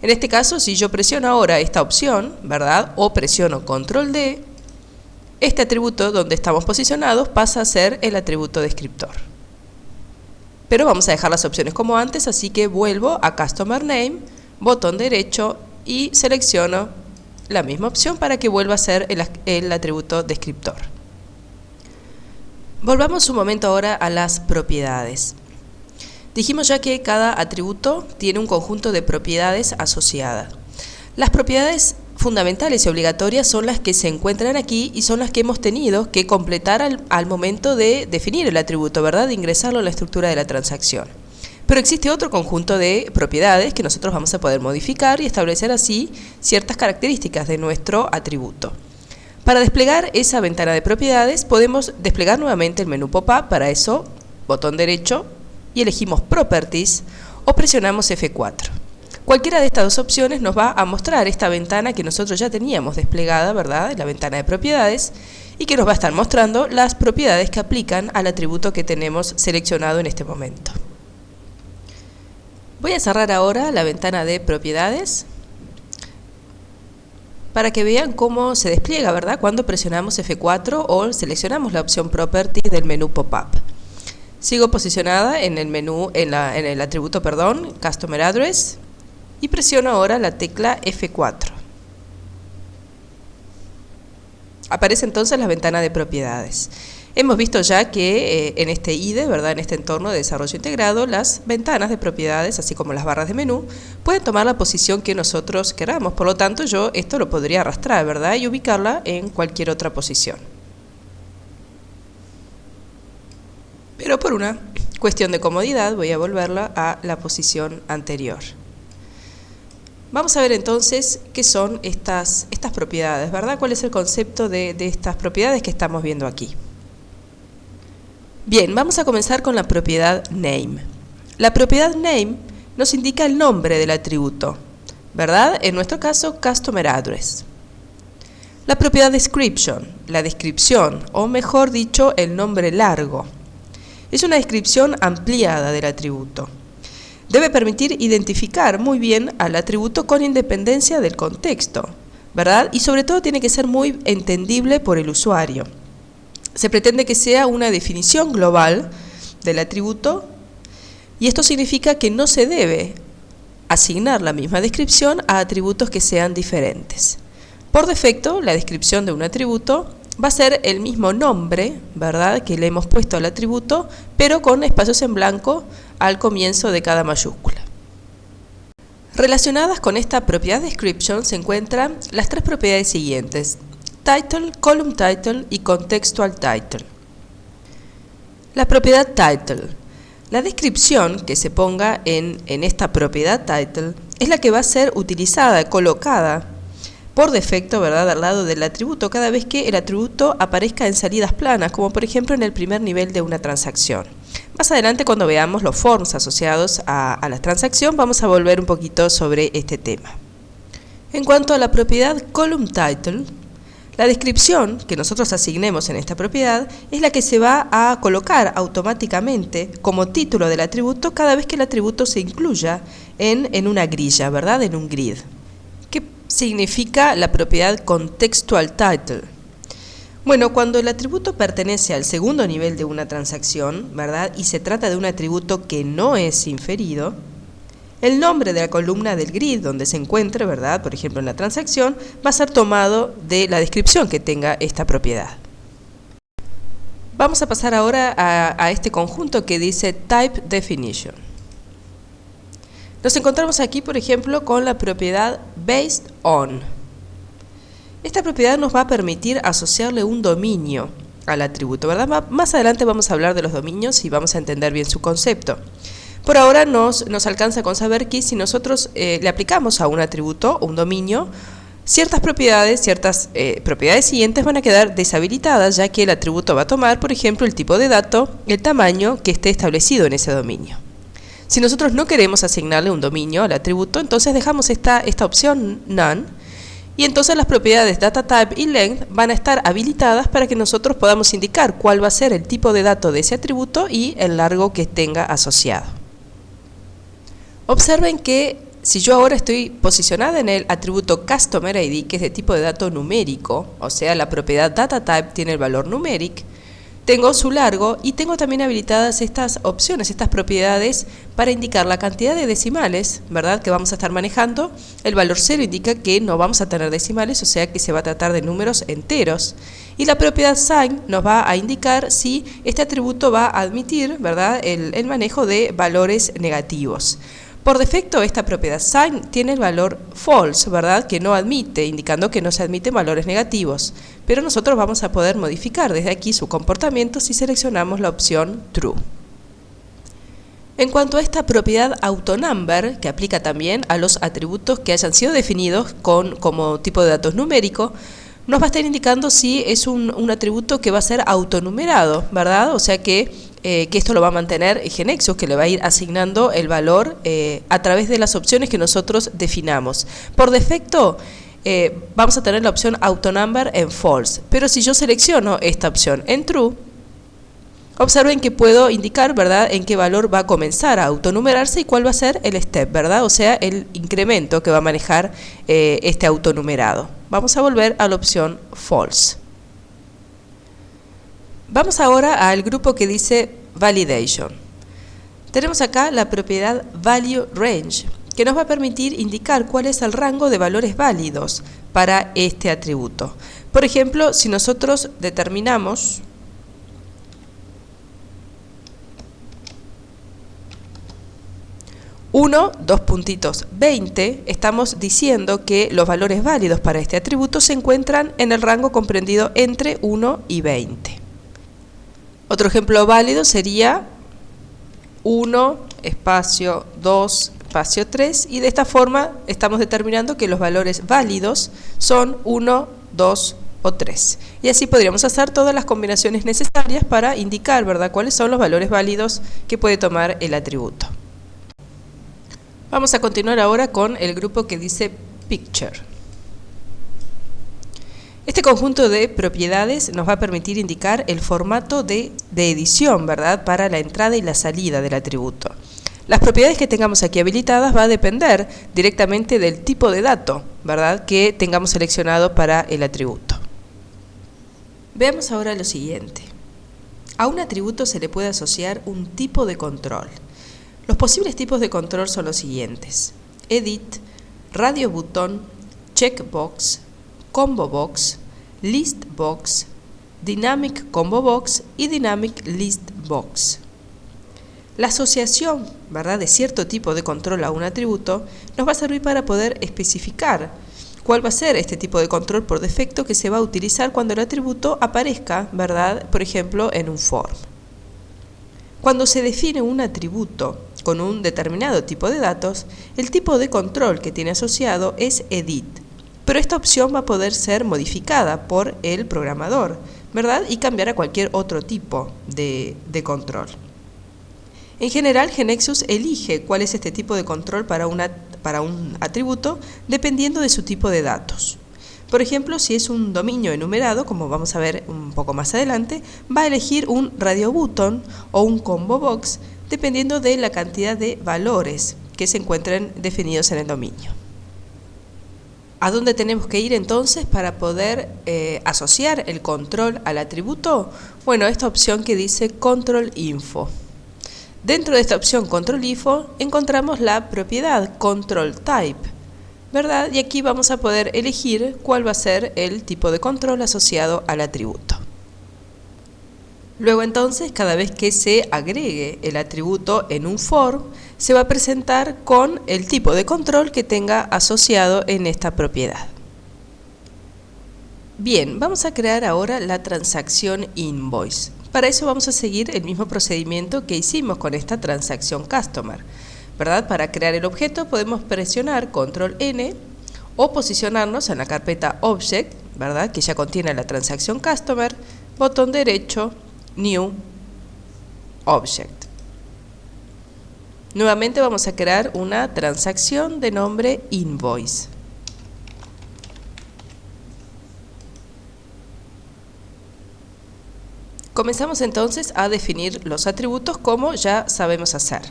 En este caso, si yo presiono ahora esta opción, ¿verdad?, o presiono Control D, este atributo donde estamos posicionados pasa a ser el atributo descriptor. Pero vamos a dejar las opciones como antes, así que vuelvo a Customer Name, botón derecho y selecciono la misma opción para que vuelva a ser el atributo descriptor. Volvamos un momento ahora a las propiedades. Dijimos ya que cada atributo tiene un conjunto de propiedades asociadas. Las propiedades fundamentales y obligatorias son las que se encuentran aquí y son las que hemos tenido que completar al momento de definir el atributo, ¿verdad?, de ingresarlo a la estructura de la transacción. Pero existe otro conjunto de propiedades que nosotros vamos a poder modificar y establecer así ciertas características de nuestro atributo. Para desplegar esa ventana de propiedades podemos desplegar nuevamente el menú pop-up. Para eso, botón derecho y elegimos Properties o presionamos F4. Cualquiera de estas dos opciones nos va a mostrar esta ventana que nosotros ya teníamos desplegada, ¿verdad?, la ventana de propiedades, y que nos va a estar mostrando las propiedades que aplican al atributo que tenemos seleccionado en este momento. Voy a cerrar ahora la ventana de propiedades. para que vean cómo se despliega, ¿verdad?, cuando presionamos F4 o seleccionamos la opción Properties del menú Pop-up. Sigo posicionada en el menú, en el atributo, Customer Address, y presiono ahora la tecla F4. Aparece entonces la ventana de propiedades. Hemos visto ya que en este IDE, ¿verdad?, en este entorno de desarrollo integrado, las ventanas de propiedades, así como las barras de menú, pueden tomar la posición que nosotros queramos. Por lo tanto, yo esto lo podría arrastrar, ¿verdad?, y ubicarla en cualquier otra posición. Pero por una cuestión de comodidad voy a volverla a la posición anterior. Vamos a ver entonces qué son estas propiedades, ¿verdad? ¿Cuál es el concepto de estas propiedades que estamos viendo aquí? Bien, vamos a comenzar con la propiedad name. La propiedad name nos indica el nombre del atributo, ¿verdad? En nuestro caso, customer address. La propiedad description, la descripción, o mejor dicho, el nombre largo. Es una descripción ampliada del atributo. Debe permitir identificar muy bien al atributo con independencia del contexto, ¿verdad? Y sobre todo tiene que ser muy entendible por el usuario. Se pretende que sea una definición global del atributo y esto significa que no se debe asignar la misma descripción a atributos que sean diferentes. Por defecto, la descripción de un atributo va a ser el mismo nombre, ¿verdad?, que le hemos puesto al atributo, pero con espacios en blanco al comienzo de cada mayúscula. Relacionadas con esta propiedad description se encuentran las tres propiedades siguientes: title, column title y contextual title. La propiedad title. La descripción que se ponga en esta propiedad title es la que va a ser utilizada, colocada por defecto, ¿verdad?, al lado del atributo cada vez que el atributo aparezca en salidas planas, como por ejemplo en el primer nivel de una transacción. Más adelante, cuando veamos los forms asociados a la transacción, vamos a volver un poquito sobre este tema. En cuanto a la propiedad column title, la descripción que nosotros asignemos en esta propiedad es la que se va a colocar automáticamente como título del atributo cada vez que el atributo se incluya en una grilla, ¿verdad?, en un grid. ¿Qué significa la propiedad contextual title? Bueno, cuando el atributo pertenece al segundo nivel de una transacción, ¿verdad?, y se trata de un atributo que no es inferido, el nombre de la columna del grid donde se encuentre, ¿verdad?, por ejemplo en la transacción, va a ser tomado de la descripción que tenga esta propiedad. Vamos a pasar ahora a este conjunto que dice Type Definition. Nos encontramos aquí, por ejemplo, con la propiedad Based On. Esta propiedad nos va a permitir asociarle un dominio al atributo, ¿verdad? Más adelante vamos a hablar de los dominios y vamos a entender bien su concepto. Por ahora nos alcanza con saber que si nosotros le aplicamos a un atributo o un dominio, ciertas propiedades siguientes van a quedar deshabilitadas, ya que el atributo va a tomar, por ejemplo, el tipo de dato, el tamaño que esté establecido en ese dominio. Si nosotros no queremos asignarle un dominio al atributo, entonces dejamos esta opción None, y entonces las propiedades DataType y Length van a estar habilitadas para que nosotros podamos indicar cuál va a ser el tipo de dato de ese atributo y el largo que tenga asociado. Observen que si yo ahora estoy posicionada en el atributo Customer ID, que es de tipo de dato numérico, o sea, la propiedad DataType tiene el valor numeric, tengo su largo y tengo también habilitadas estas opciones, estas propiedades para indicar la cantidad de decimales, ¿verdad?, que vamos a estar manejando. El valor 0 indica que no vamos a tener decimales, o sea que se va a tratar de números enteros. Y la propiedad sign nos va a indicar si este atributo va a admitir, ¿verdad?, el manejo de valores negativos. Por defecto, esta propiedad sign tiene el valor false, ¿verdad?, que no admite, indicando que no se admiten valores negativos. Pero nosotros vamos a poder modificar desde aquí su comportamiento si seleccionamos la opción true. En cuanto a esta propiedad autonumber, que aplica también a los atributos que hayan sido definidos como tipo de datos numérico, nos va a estar indicando si es un atributo que va a ser autonumerado, ¿verdad? O sea que esto lo va a mantener GeneXus, que le va a ir asignando el valor a través de las opciones que nosotros definamos. Por defecto, vamos a tener la opción autonumber en false, pero si yo selecciono esta opción en true, Observen que puedo indicar, ¿verdad?, en qué valor va a comenzar a autonumerarse y cuál va a ser el step, ¿verdad? O sea, el incremento que va a manejar este autonumerado. Vamos a volver a la opción false. Vamos ahora al grupo que dice validation. Tenemos acá la propiedad value range, que nos va a permitir indicar cuál es el rango de valores válidos para este atributo. Por ejemplo, si nosotros determinamos uno, 20, estamos diciendo que los valores válidos para este atributo se encuentran en el rango comprendido entre 1 y 20. Otro ejemplo válido sería 1, espacio 2, espacio 3, y de esta forma estamos determinando que los valores válidos son 1, 2 o 3. Y así podríamos hacer todas las combinaciones necesarias para indicar, ¿verdad?, cuáles son los valores válidos que puede tomar el atributo. Vamos a continuar ahora con el grupo que dice picture. Este conjunto de propiedades nos va a permitir indicar el formato de edición, ¿verdad?, para la entrada y la salida del atributo. Las propiedades que tengamos aquí habilitadas va a depender directamente del tipo de dato, ¿verdad?, que tengamos seleccionado para el atributo. Veamos ahora lo siguiente. A un atributo se le puede asociar un tipo de control. Los posibles tipos de control son los siguientes: edit, radio button, checkbox, combo box, list box, dynamic combo box y dynamic list box. La asociación, ¿verdad?, de cierto tipo de control a un atributo nos va a servir para poder especificar cuál va a ser este tipo de control por defecto que se va a utilizar cuando el atributo aparezca, ¿verdad?, por ejemplo, en un form. Cuando se define un atributo con un determinado tipo de datos, el tipo de control que tiene asociado es edit, pero esta opción va a poder ser modificada por el programador, ¿verdad?, y cambiar a cualquier otro tipo de control. En general, GeneXus elige cuál es este tipo de control para un atributo dependiendo de su tipo de datos. Por ejemplo, si es un dominio enumerado, como vamos a ver un poco más adelante, va a elegir un radio button o un combo box dependiendo de la cantidad de valores que se encuentren definidos en el dominio. ¿A dónde tenemos que ir entonces para poder asociar el control al atributo? Bueno, esta opción que dice Control Info. Dentro de esta opción Control Info encontramos la propiedad Control Type, ¿verdad? Y aquí vamos a poder elegir cuál va a ser el tipo de control asociado al atributo. Luego entonces, cada vez que se agregue el atributo en un form, se va a presentar con el tipo de control que tenga asociado en esta propiedad. Bien, vamos a crear ahora la transacción invoice. Para eso vamos a seguir el mismo procedimiento que hicimos con esta transacción customer, ¿verdad? Para crear el objeto podemos presionar Control N o posicionarnos en la carpeta Object, ¿verdad?, que ya contiene la transacción customer, botón derecho, New Object. Nuevamente vamos a crear una transacción de nombre invoice. Comenzamos entonces a definir los atributos como ya sabemos hacer.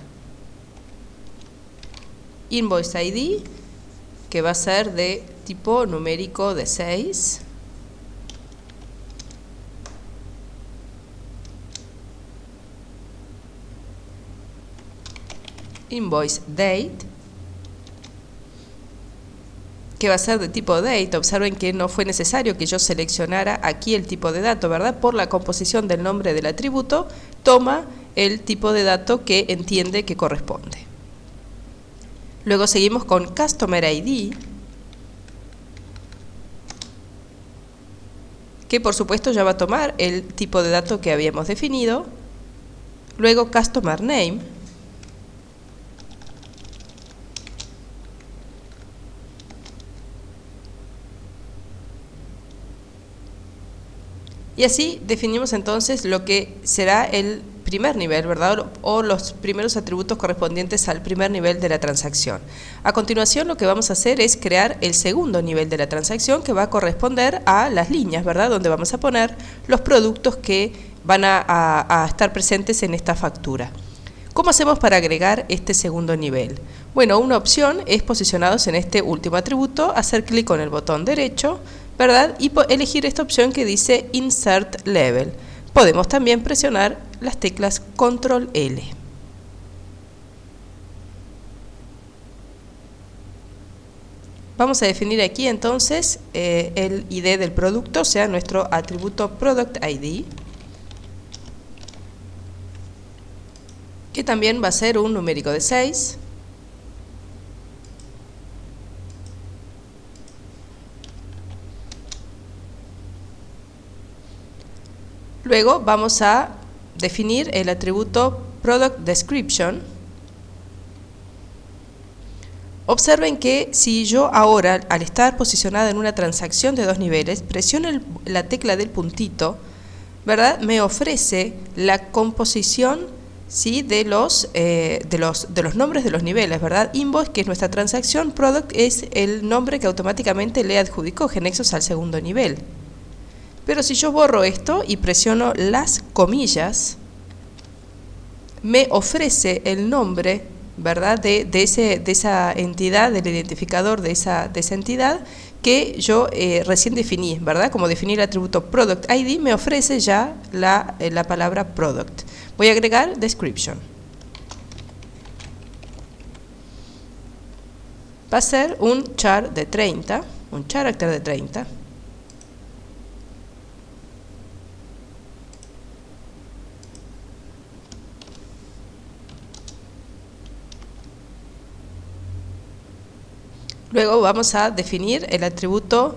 Invoice ID, que va a ser de tipo numérico de 6. Invoice date, que va a ser de tipo date. Observen que no fue necesario que yo seleccionara aquí el tipo de dato, ¿verdad? Por la composición del nombre del atributo, toma el tipo de dato que entiende que corresponde. Luego seguimos con Customer ID, que por supuesto ya va a tomar el tipo de dato que habíamos definido. Luego Customer Name, y así definimos entonces lo que será el primer nivel, ¿verdad? O los primeros atributos correspondientes al primer nivel de la transacción. A continuación, lo que vamos a hacer es crear el segundo nivel de la transacción, que va a corresponder a las líneas, ¿verdad? Donde vamos a poner los productos que van a estar presentes en esta factura. ¿Cómo hacemos para agregar este segundo nivel? Bueno, una opción es, posicionados en este último atributo, hacer clic con el botón derecho, ¿verdad? Y elegir esta opción que dice Insert Level. Podemos también presionar las teclas Control L. Vamos a definir aquí entonces el ID del producto, o sea, nuestro atributo Product ID, que también va a ser un numérico de 6. Luego vamos a definir el atributo Product Description. Observen que si yo ahora, al estar posicionada en una transacción de 2 niveles, presiono la tecla del puntito, ¿verdad? Me ofrece la composición, ¿sí?, de los nombres de los niveles, ¿verdad? Invoice, que es nuestra transacción, Product es el nombre que automáticamente le adjudicó GeneXus al segundo nivel. Pero si yo borro esto y presiono las comillas, me ofrece el nombre, ¿verdad?, de esa entidad, del identificador de esa entidad que yo recién definí, ¿verdad? Como definir el atributo Product ID, me ofrece ya la palabra Product. Voy a agregar Description. Va a ser un char de 30, un character de 30. Luego vamos a definir el atributo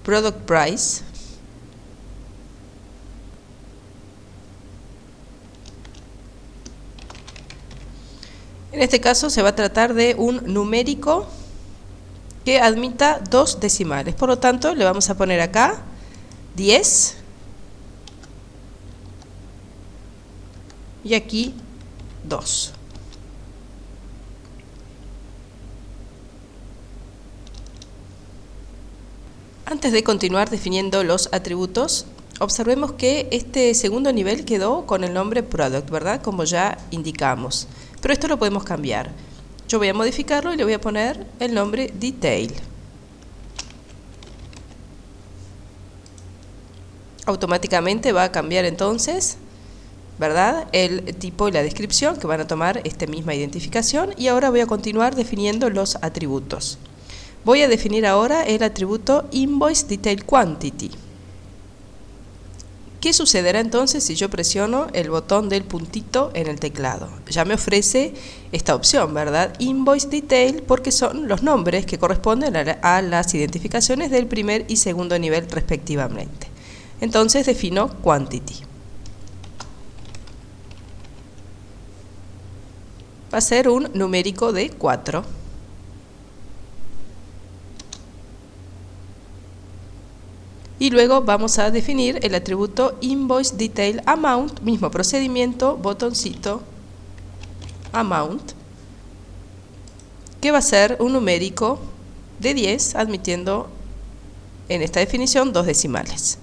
Product Price. En este caso se va a tratar de un numérico que admita 2 decimales. Por lo tanto, le vamos a poner acá 10 y aquí 2. Antes de continuar definiendo los atributos, observemos que este segundo nivel quedó con el nombre Product, ¿verdad? Como ya indicamos. Pero esto lo podemos cambiar. Yo voy a modificarlo y le voy a poner el nombre Detail. Automáticamente va a cambiar entonces, ¿verdad?, el tipo y la descripción, que van a tomar esta misma identificación. Y ahora voy a continuar definiendo los atributos. Voy a definir ahora el atributo Invoice Detail Quantity. ¿Qué sucederá entonces si yo presiono el botón del puntito en el teclado? Ya me ofrece esta opción, ¿verdad? Invoice Detail, porque son los nombres que corresponden a las identificaciones del primer y segundo nivel respectivamente. Entonces defino Quantity. Va a ser un numérico de 4. Y luego vamos a definir el atributo Invoice Detail Amount, mismo procedimiento, botoncito Amount, que va a ser un numérico de 10, admitiendo en esta definición 2 decimales.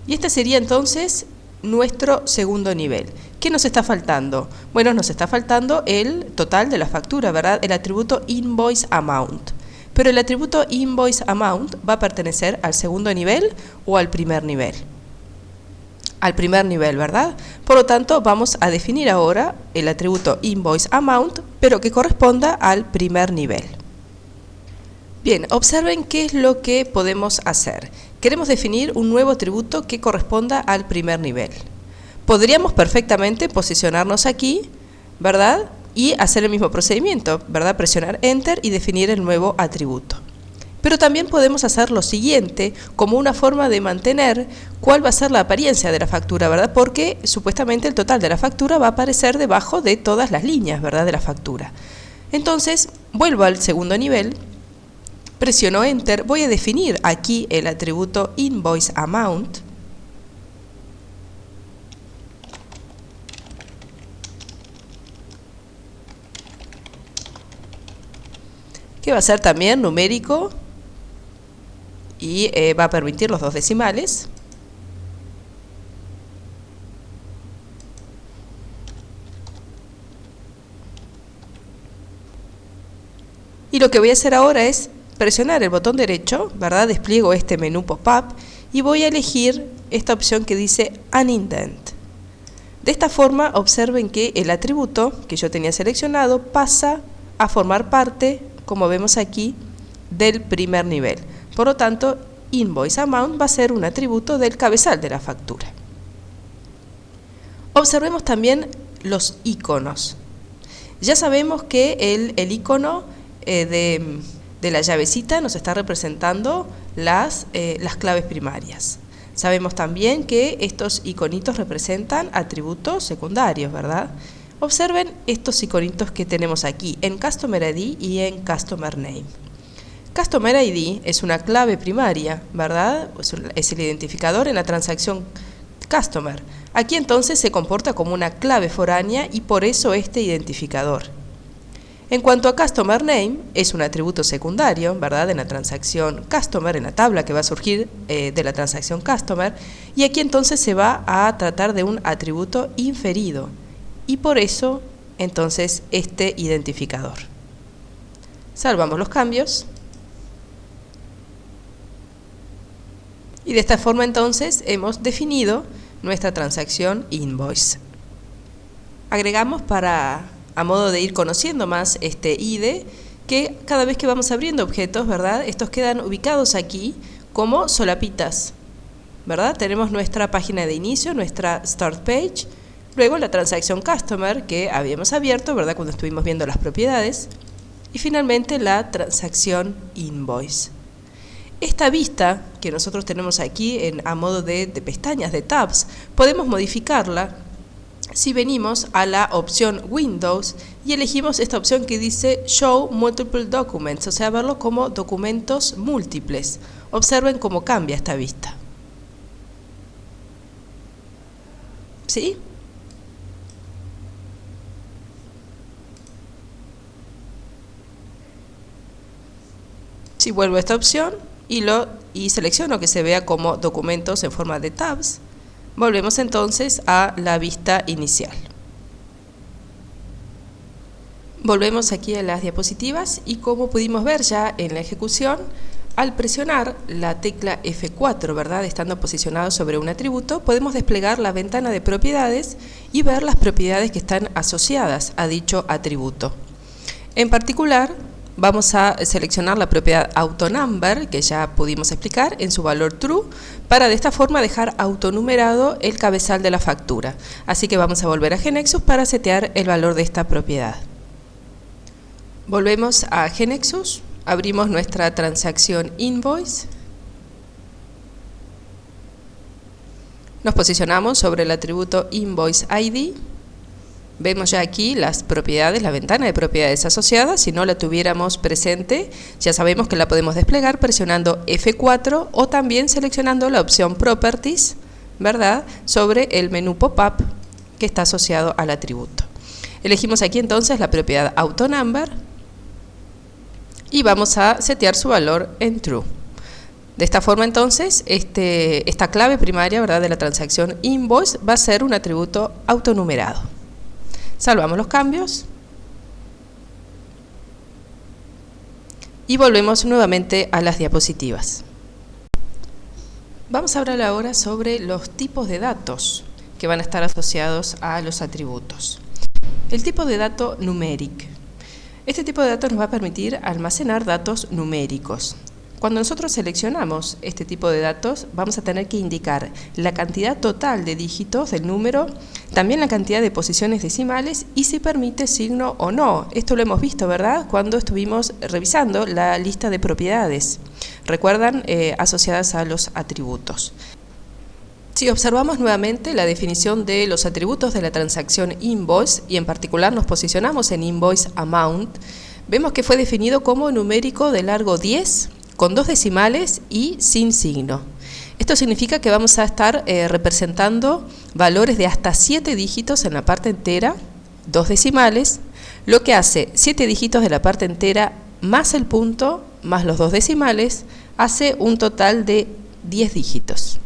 Y este sería entonces nuestro segundo nivel. ¿Qué nos está faltando? Bueno, nos está faltando el total de la factura, ¿verdad? El atributo Invoice Amount. Pero el atributo Invoice Amount va a pertenecer al segundo nivel o al primer nivel. Al primer nivel, ¿verdad? Por lo tanto, vamos a definir ahora el atributo Invoice Amount, pero que corresponda al primer nivel. Bien, observen qué es lo que podemos hacer. Queremos definir un nuevo atributo que corresponda al primer nivel. Podríamos perfectamente posicionarnos aquí, ¿verdad?, y hacer el mismo procedimiento, ¿verdad?, presionar Enter y definir el nuevo atributo. Pero también podemos hacer lo siguiente como una forma de mantener cuál va a ser la apariencia de la factura, ¿verdad?, porque supuestamente el total de la factura va a aparecer debajo de todas las líneas, ¿verdad?, de la factura. Entonces, vuelvo al segundo nivel Presiono Enter, voy a definir aquí el atributo Invoice Amount. Que va a ser también numérico y va a permitir los 2 decimales. Y lo que voy a hacer ahora es presionar el botón derecho, ¿verdad? Despliego este menú pop-up y voy a elegir esta opción que dice Unindent. De esta forma, observen que el atributo que yo tenía seleccionado pasa a formar parte, como vemos aquí, del primer nivel. Por lo tanto, Invoice Amount va a ser un atributo del cabezal de la factura. Observemos también los iconos. Ya sabemos que el icono de la llavecita nos está representando las claves primarias. Sabemos también que estos iconitos representan atributos secundarios, ¿verdad? Observen estos iconitos que tenemos aquí en Customer ID y en Customer Name. Customer ID es una clave primaria, ¿verdad? Es el identificador en la transacción Customer. Aquí entonces se comporta como una clave foránea y por eso este identificador. En cuanto a Customer Name, es un atributo secundario, ¿verdad? En la transacción Customer, en la tabla que va a surgir de la transacción Customer, y aquí entonces se va a tratar de un atributo inferido, y por eso, entonces, este identificador. Salvamos los cambios, y de esta forma entonces hemos definido nuestra transacción Invoice. Agregamos a modo de ir conociendo más este IDE, que cada vez que vamos abriendo objetos, ¿verdad? Estos quedan ubicados aquí como solapitas, ¿verdad? Tenemos nuestra página de inicio, nuestra Start Page, luego la transacción Customer que habíamos abierto, ¿verdad? Cuando estuvimos viendo las propiedades, y finalmente la transacción Invoice. Esta vista que nosotros tenemos aquí a modo de pestañas, de tabs, podemos modificarla si venimos a la opción Windows y elegimos esta opción que dice Show Multiple Documents, o sea, verlo como documentos múltiples. Observen cómo cambia esta vista. ¿Sí? Si vuelvo a esta opción y selecciono que se vea como documentos en forma de tabs, volvemos entonces a la vista inicial. Volvemos aquí a las diapositivas y como pudimos ver ya en la ejecución, al presionar la tecla F4, ¿verdad? Estando posicionado sobre un atributo, podemos desplegar la ventana de propiedades y ver las propiedades que están asociadas a dicho atributo. En particular, vamos a seleccionar la propiedad AutoNumber, que ya pudimos explicar, en su valor true, para de esta forma dejar autonumerado el cabezal de la factura. Así que vamos a volver a GeneXus para setear el valor de esta propiedad. Volvemos a GeneXus, abrimos nuestra transacción Invoice, nos posicionamos sobre el atributo Invoice ID. Vemos ya aquí las propiedades, la ventana de propiedades asociadas. Si no la tuviéramos presente, ya sabemos que la podemos desplegar presionando F4 o también seleccionando la opción Properties, ¿verdad?, sobre el menú pop-up que está asociado al atributo. Elegimos aquí entonces la propiedad AutoNumber y vamos a setear su valor en True. De esta forma entonces, esta clave primaria, ¿verdad?, de la transacción Invoice va a ser un atributo autonumerado. Salvamos los cambios y volvemos nuevamente a las diapositivas. Vamos a hablar ahora sobre los tipos de datos que van a estar asociados a los atributos. El tipo de dato numeric. Este tipo de datos nos va a permitir almacenar datos numéricos. Cuando nosotros seleccionamos este tipo de datos, vamos a tener que indicar la cantidad total de dígitos del número, también la cantidad de posiciones decimales y si permite signo o no. Esto lo hemos visto, ¿verdad?, cuando estuvimos revisando la lista de propiedades. ¿Recuerdan? Asociadas a los atributos. Si observamos nuevamente la definición de los atributos de la transacción Invoice y en particular nos posicionamos en Invoice Amount, Vemos que fue definido como numérico de largo 10, con 2 decimales y sin signo. Esto significa que vamos a estar representando valores de hasta 7 dígitos en la parte entera, 2 decimales, lo que hace 7 dígitos de la parte entera más el punto, más los 2 decimales, hace un total de 10 dígitos.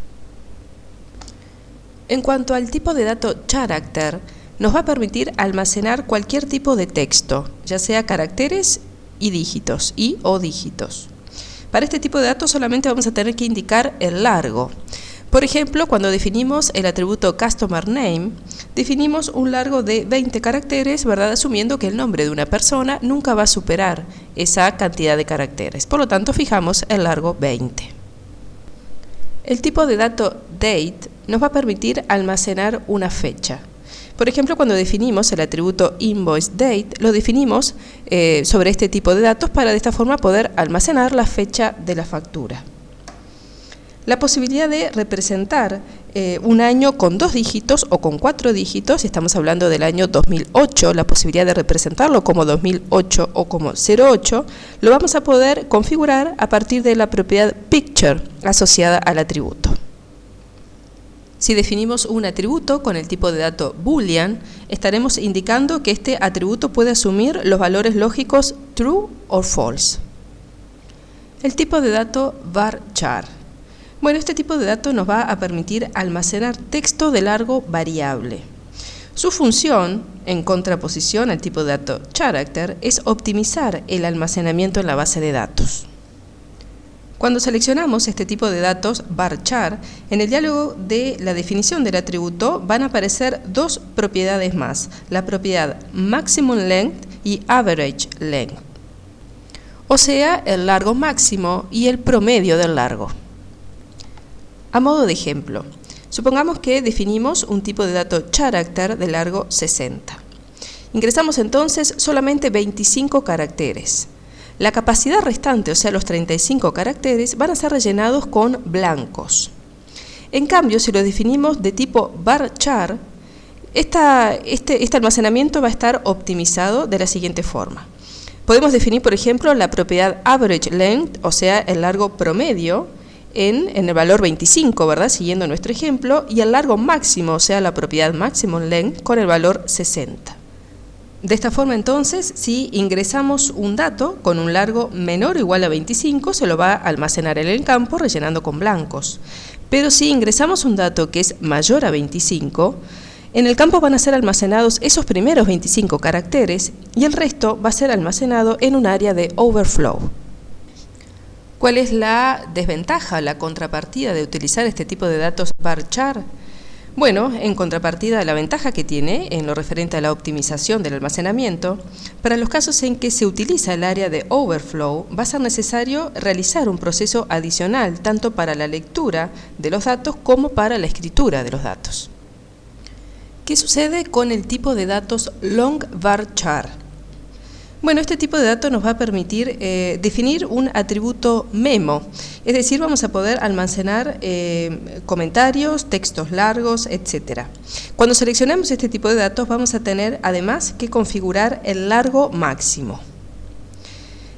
En cuanto al tipo de dato character, nos va a permitir almacenar cualquier tipo de texto, ya sea caracteres y dígitos, o dígitos. Para este tipo de datos solamente vamos a tener que indicar el largo. Por ejemplo, cuando definimos el atributo customer name, definimos un largo de 20 caracteres, ¿verdad? Asumiendo que el nombre de una persona nunca va a superar esa cantidad de caracteres. Por lo tanto, fijamos el largo 20. El tipo de dato date nos va a permitir almacenar una fecha. Por ejemplo, cuando definimos el atributo invoice date, lo definimos sobre este tipo de datos para de esta forma poder almacenar la fecha de la factura. La posibilidad de representar un año con 2 dígitos o con 4 dígitos, si estamos hablando del año 2008, la posibilidad de representarlo como 2008 o como 08, lo vamos a poder configurar a partir de la propiedad picture asociada al atributo. Si definimos un atributo con el tipo de dato boolean, estaremos indicando que este atributo puede asumir los valores lógicos true o false. El tipo de dato varchar. Bueno, este tipo de dato nos va a permitir almacenar texto de largo variable. Su función, en contraposición al tipo de dato character, es optimizar el almacenamiento en la base de datos. Cuando seleccionamos este tipo de datos varchar, en el diálogo de la definición del atributo van a aparecer 2 propiedades más, la propiedad maximum length y average length, o sea, el largo máximo y el promedio del largo. A modo de ejemplo, supongamos que definimos un tipo de dato character de largo 60. Ingresamos entonces solamente 25 caracteres. La capacidad restante, o sea, los 35 caracteres, van a ser rellenados con blancos. En cambio, si lo definimos de tipo varchar, este almacenamiento va a estar optimizado de la siguiente forma. Podemos definir, por ejemplo, la propiedad average length, o sea, el largo promedio, en el valor 25, ¿verdad? Siguiendo nuestro ejemplo, y el largo máximo, o sea, la propiedad maximum length, con el valor 60. De esta forma, entonces, si ingresamos un dato con un largo menor o igual a 25, se lo va a almacenar en el campo rellenando con blancos. Pero si ingresamos un dato que es mayor a 25, en el campo van a ser almacenados esos primeros 25 caracteres y el resto va a ser almacenado en un área de overflow. ¿Cuál es la desventaja, la contrapartida de utilizar este tipo de datos varchar? Bueno, en contrapartida, la ventaja que tiene en lo referente a la optimización del almacenamiento, para los casos en que se utiliza el área de overflow, va a ser necesario realizar un proceso adicional tanto para la lectura de los datos como para la escritura de los datos. ¿Qué sucede con el tipo de datos long varchar? Bueno, este tipo de datos nos va a permitir definir un atributo memo, es decir, vamos a poder almacenar comentarios, textos largos, etc. Cuando seleccionamos este tipo de datos vamos a tener además que configurar el largo máximo.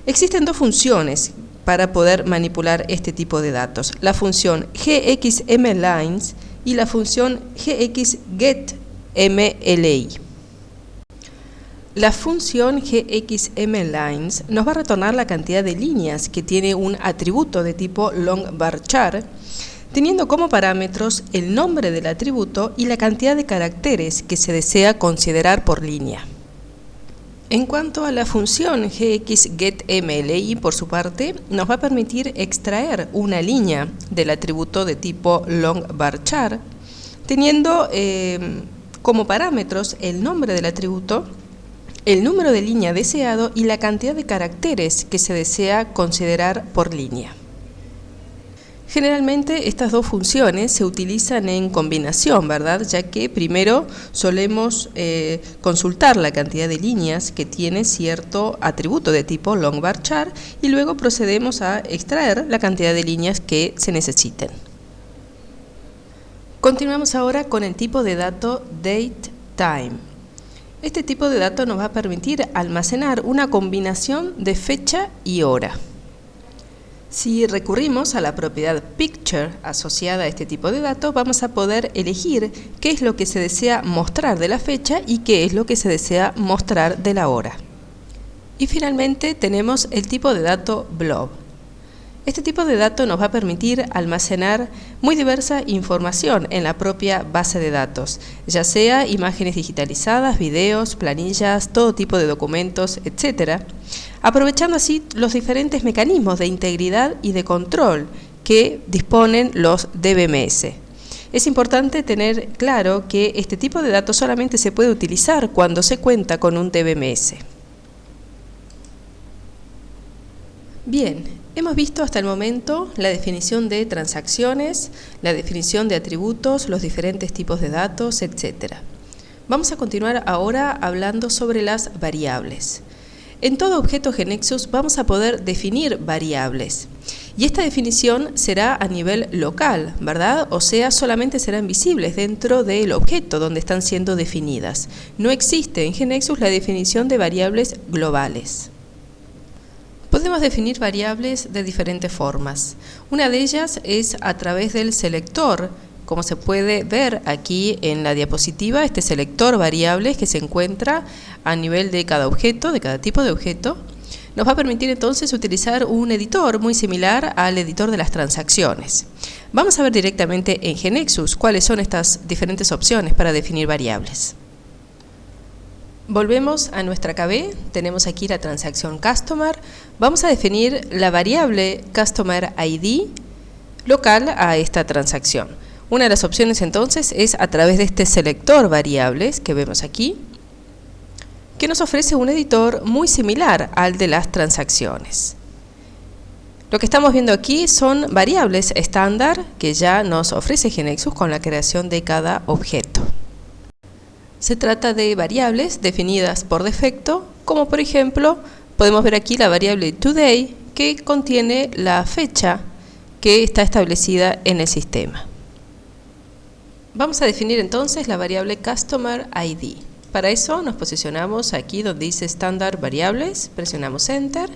Existen 2 funciones para poder manipular este tipo de datos, la función gxmlines y la función gxgetMLI. La función gxmlines nos va a retornar la cantidad de líneas que tiene un atributo de tipo long varchar, teniendo como parámetros el nombre del atributo y la cantidad de caracteres que se desea considerar por línea. En cuanto a la función gxgetMLI, por su parte, nos va a permitir extraer una línea del atributo de tipo long varchar, teniendo como parámetros el nombre del atributo, el número de línea deseado y la cantidad de caracteres que se desea considerar por línea. Generalmente estas 2 funciones se utilizan en combinación, ¿verdad? Ya que primero solemos consultar la cantidad de líneas que tiene cierto atributo de tipo long varchar y luego procedemos a extraer la cantidad de líneas que se necesiten. Continuamos ahora con el tipo de dato datetime. Este tipo de dato nos va a permitir almacenar una combinación de fecha y hora. Si recurrimos a la propiedad Picture asociada a este tipo de datos, vamos a poder elegir qué es lo que se desea mostrar de la fecha y qué es lo que se desea mostrar de la hora. Y finalmente tenemos el tipo de dato Blob. Este tipo de dato nos va a permitir almacenar muy diversa información en la propia base de datos, ya sea imágenes digitalizadas, videos, planillas, todo tipo de documentos, etc., aprovechando así los diferentes mecanismos de integridad y de control que disponen los DBMS. Es importante tener claro que este tipo de datos solamente se puede utilizar cuando se cuenta con un DBMS. Bien, hemos visto hasta el momento la definición de transacciones, la definición de atributos, los diferentes tipos de datos, etc. Vamos a continuar ahora hablando sobre las variables. En todo objeto GeneXus vamos a poder definir variables. Y esta definición será a nivel local, ¿verdad? O sea, solamente serán visibles dentro del objeto donde están siendo definidas. No existe en GeneXus la definición de variables globales. Podemos definir variables de diferentes formas. Una de ellas es a través del selector. Como se puede ver aquí en la diapositiva, este selector variables que se encuentra a nivel de cada objeto, de cada tipo de objeto, nos va a permitir entonces utilizar un editor muy similar al editor de las transacciones. Vamos a ver directamente en GeneXus cuáles son estas diferentes opciones para definir variables. Volvemos a nuestra KB, tenemos aquí la transacción Customer, vamos a definir la variable Customer ID local a esta transacción. Una de las opciones entonces es a través de este selector variables que vemos aquí, que nos ofrece un editor muy similar al de las transacciones. Lo que estamos viendo aquí son variables estándar que ya nos ofrece GeneXus con la creación de cada objeto. Se trata de variables definidas por defecto, como por ejemplo, podemos ver aquí la variable today, que contiene la fecha que está establecida en el sistema. Vamos a definir entonces la variable Customer ID. Para eso nos posicionamos aquí donde dice Standard Variables, presionamos Enter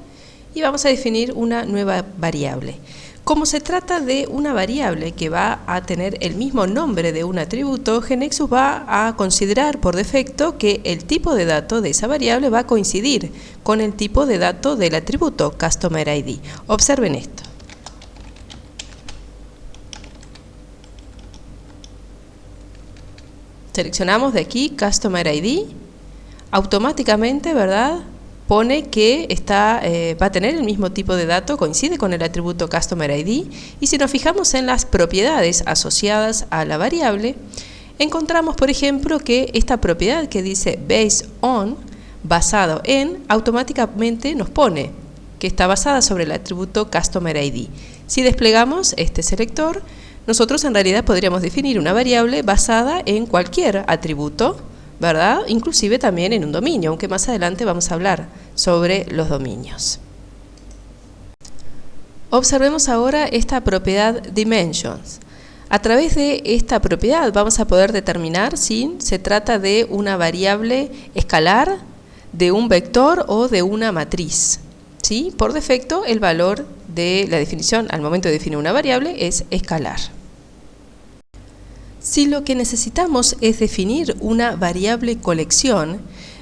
y vamos a definir una nueva variable. Como se trata de una variable que va a tener el mismo nombre de un atributo, GeneXus va a considerar por defecto que el tipo de dato de esa variable va a coincidir con el tipo de dato del atributo Customer ID. Observen esto. Seleccionamos de aquí Customer ID, automáticamente, ¿verdad?, pone que va a tener el mismo tipo de dato, coincide con el atributo Customer ID, y si nos fijamos en las propiedades asociadas a la variable, encontramos, por ejemplo, que esta propiedad que dice Based on, basado en, automáticamente nos pone que está basada sobre el atributo Customer ID. Si desplegamos este selector, nosotros en realidad podríamos definir una variable basada en cualquier atributo, ¿verdad? Inclusive también en un dominio, aunque más adelante vamos a hablar sobre los dominios. Observemos ahora esta propiedad Dimensions. A través de esta propiedad vamos a poder determinar si se trata de una variable escalar, de un vector o de una matriz. ¿Sí? Por defecto, el valor de la definición al momento de definir una variable es escalar. Si lo que necesitamos es definir una variable colección,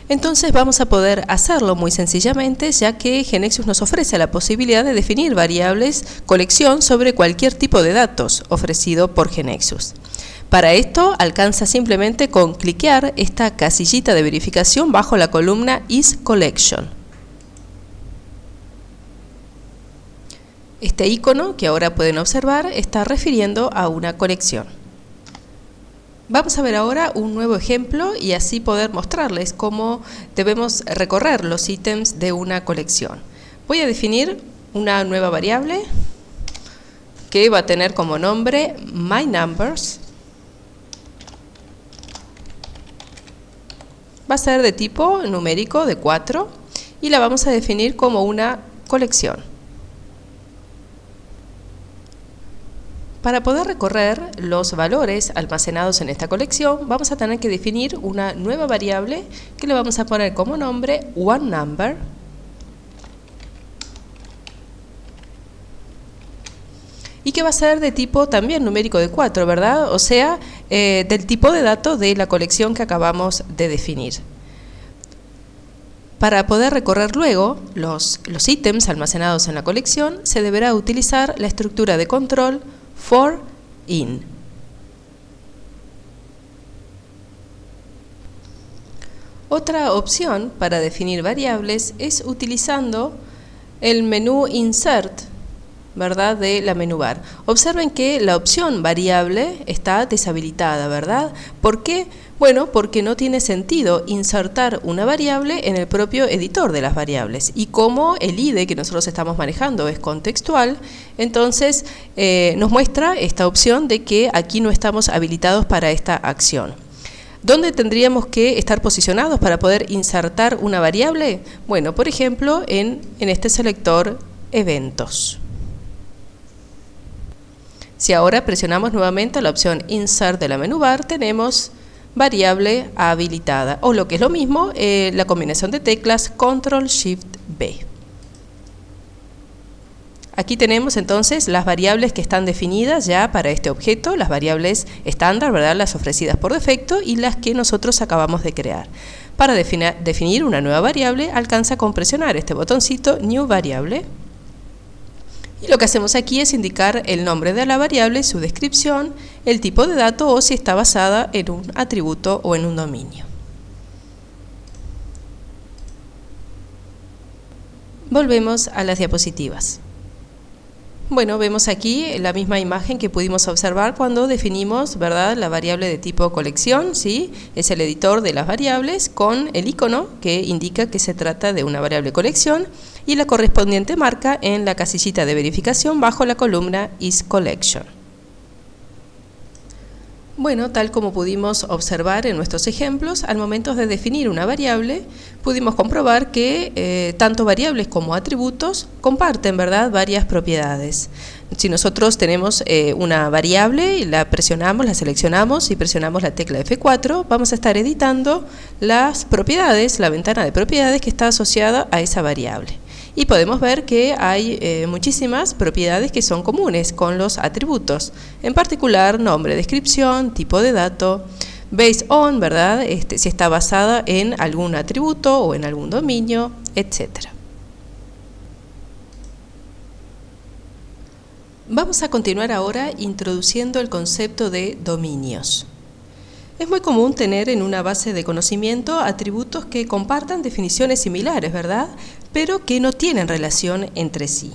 entonces vamos a poder hacerlo muy sencillamente, ya que GeneXus nos ofrece la posibilidad de definir variables colección sobre cualquier tipo de datos ofrecido por GeneXus. Para esto alcanza simplemente con cliquear esta casillita de verificación bajo la columna isCollection. Este icono que ahora pueden observar está refiriendo a una colección. Vamos a ver ahora un nuevo ejemplo y así poder mostrarles cómo debemos recorrer los ítems de una colección. Voy a definir una nueva variable que va a tener como nombre MyNumbers. Va a ser de tipo numérico de 4 y la vamos a definir como una colección. Para poder recorrer los valores almacenados en esta colección, vamos a tener que definir una nueva variable que le vamos a poner como nombre OneNumber. Y que va a ser de tipo también numérico de 4, ¿verdad? O sea, del tipo de datos de la colección que acabamos de definir. Para poder recorrer luego los ítems almacenados en la colección, se deberá utilizar la estructura de control for in. Otra opción para definir variables es utilizando el menú Insert, ¿verdad?, de la menú bar. Observen que la opción variable está deshabilitada, ¿verdad? ¿Por qué? Bueno, porque no tiene sentido insertar una variable en el propio editor de las variables. Y como el IDE que nosotros estamos manejando es contextual, entonces nos muestra esta opción de que aquí no estamos habilitados para esta acción. ¿Dónde tendríamos que estar posicionados para poder insertar una variable? Bueno, por ejemplo, en este selector Eventos. Si ahora presionamos nuevamente la opción Insert de la menú bar, tenemos variable habilitada, o lo que es lo mismo, la combinación de teclas Ctrl+Shift+B. Aquí tenemos entonces las variables que están definidas ya para este objeto, las variables estándar, ¿verdad?, las ofrecidas por defecto y las que nosotros acabamos de crear. Para definir una nueva variable, alcanza con presionar este botoncito New Variable. Y lo que hacemos aquí es indicar el nombre de la variable, su descripción, el tipo de dato o si está basada en un atributo o en un dominio. Volvemos a las diapositivas. Bueno, vemos aquí la misma imagen que pudimos observar cuando definimos, ¿verdad?, la variable de tipo colección, ¿sí? Es el editor de las variables con el icono que indica que se trata de una variable colección y la correspondiente marca en la casillita de verificación bajo la columna isCollection. Bueno, tal como pudimos observar en nuestros ejemplos, al momento de definir una variable, pudimos comprobar que tanto variables como atributos comparten, ¿verdad?, varias propiedades. Si nosotros tenemos una variable y la presionamos, la seleccionamos y presionamos la tecla F4, vamos a estar editando las propiedades, la ventana de propiedades que está asociada a esa variable. Y podemos ver que hay muchísimas propiedades que son comunes con los atributos, en particular nombre, descripción, tipo de dato, based on, ¿verdad?, si está basada en algún atributo o en algún dominio, etc. Vamos a continuar ahora introduciendo el concepto de dominios. Es muy común tener en una base de conocimiento atributos que compartan definiciones similares, ¿verdad?, pero que no tienen relación entre sí.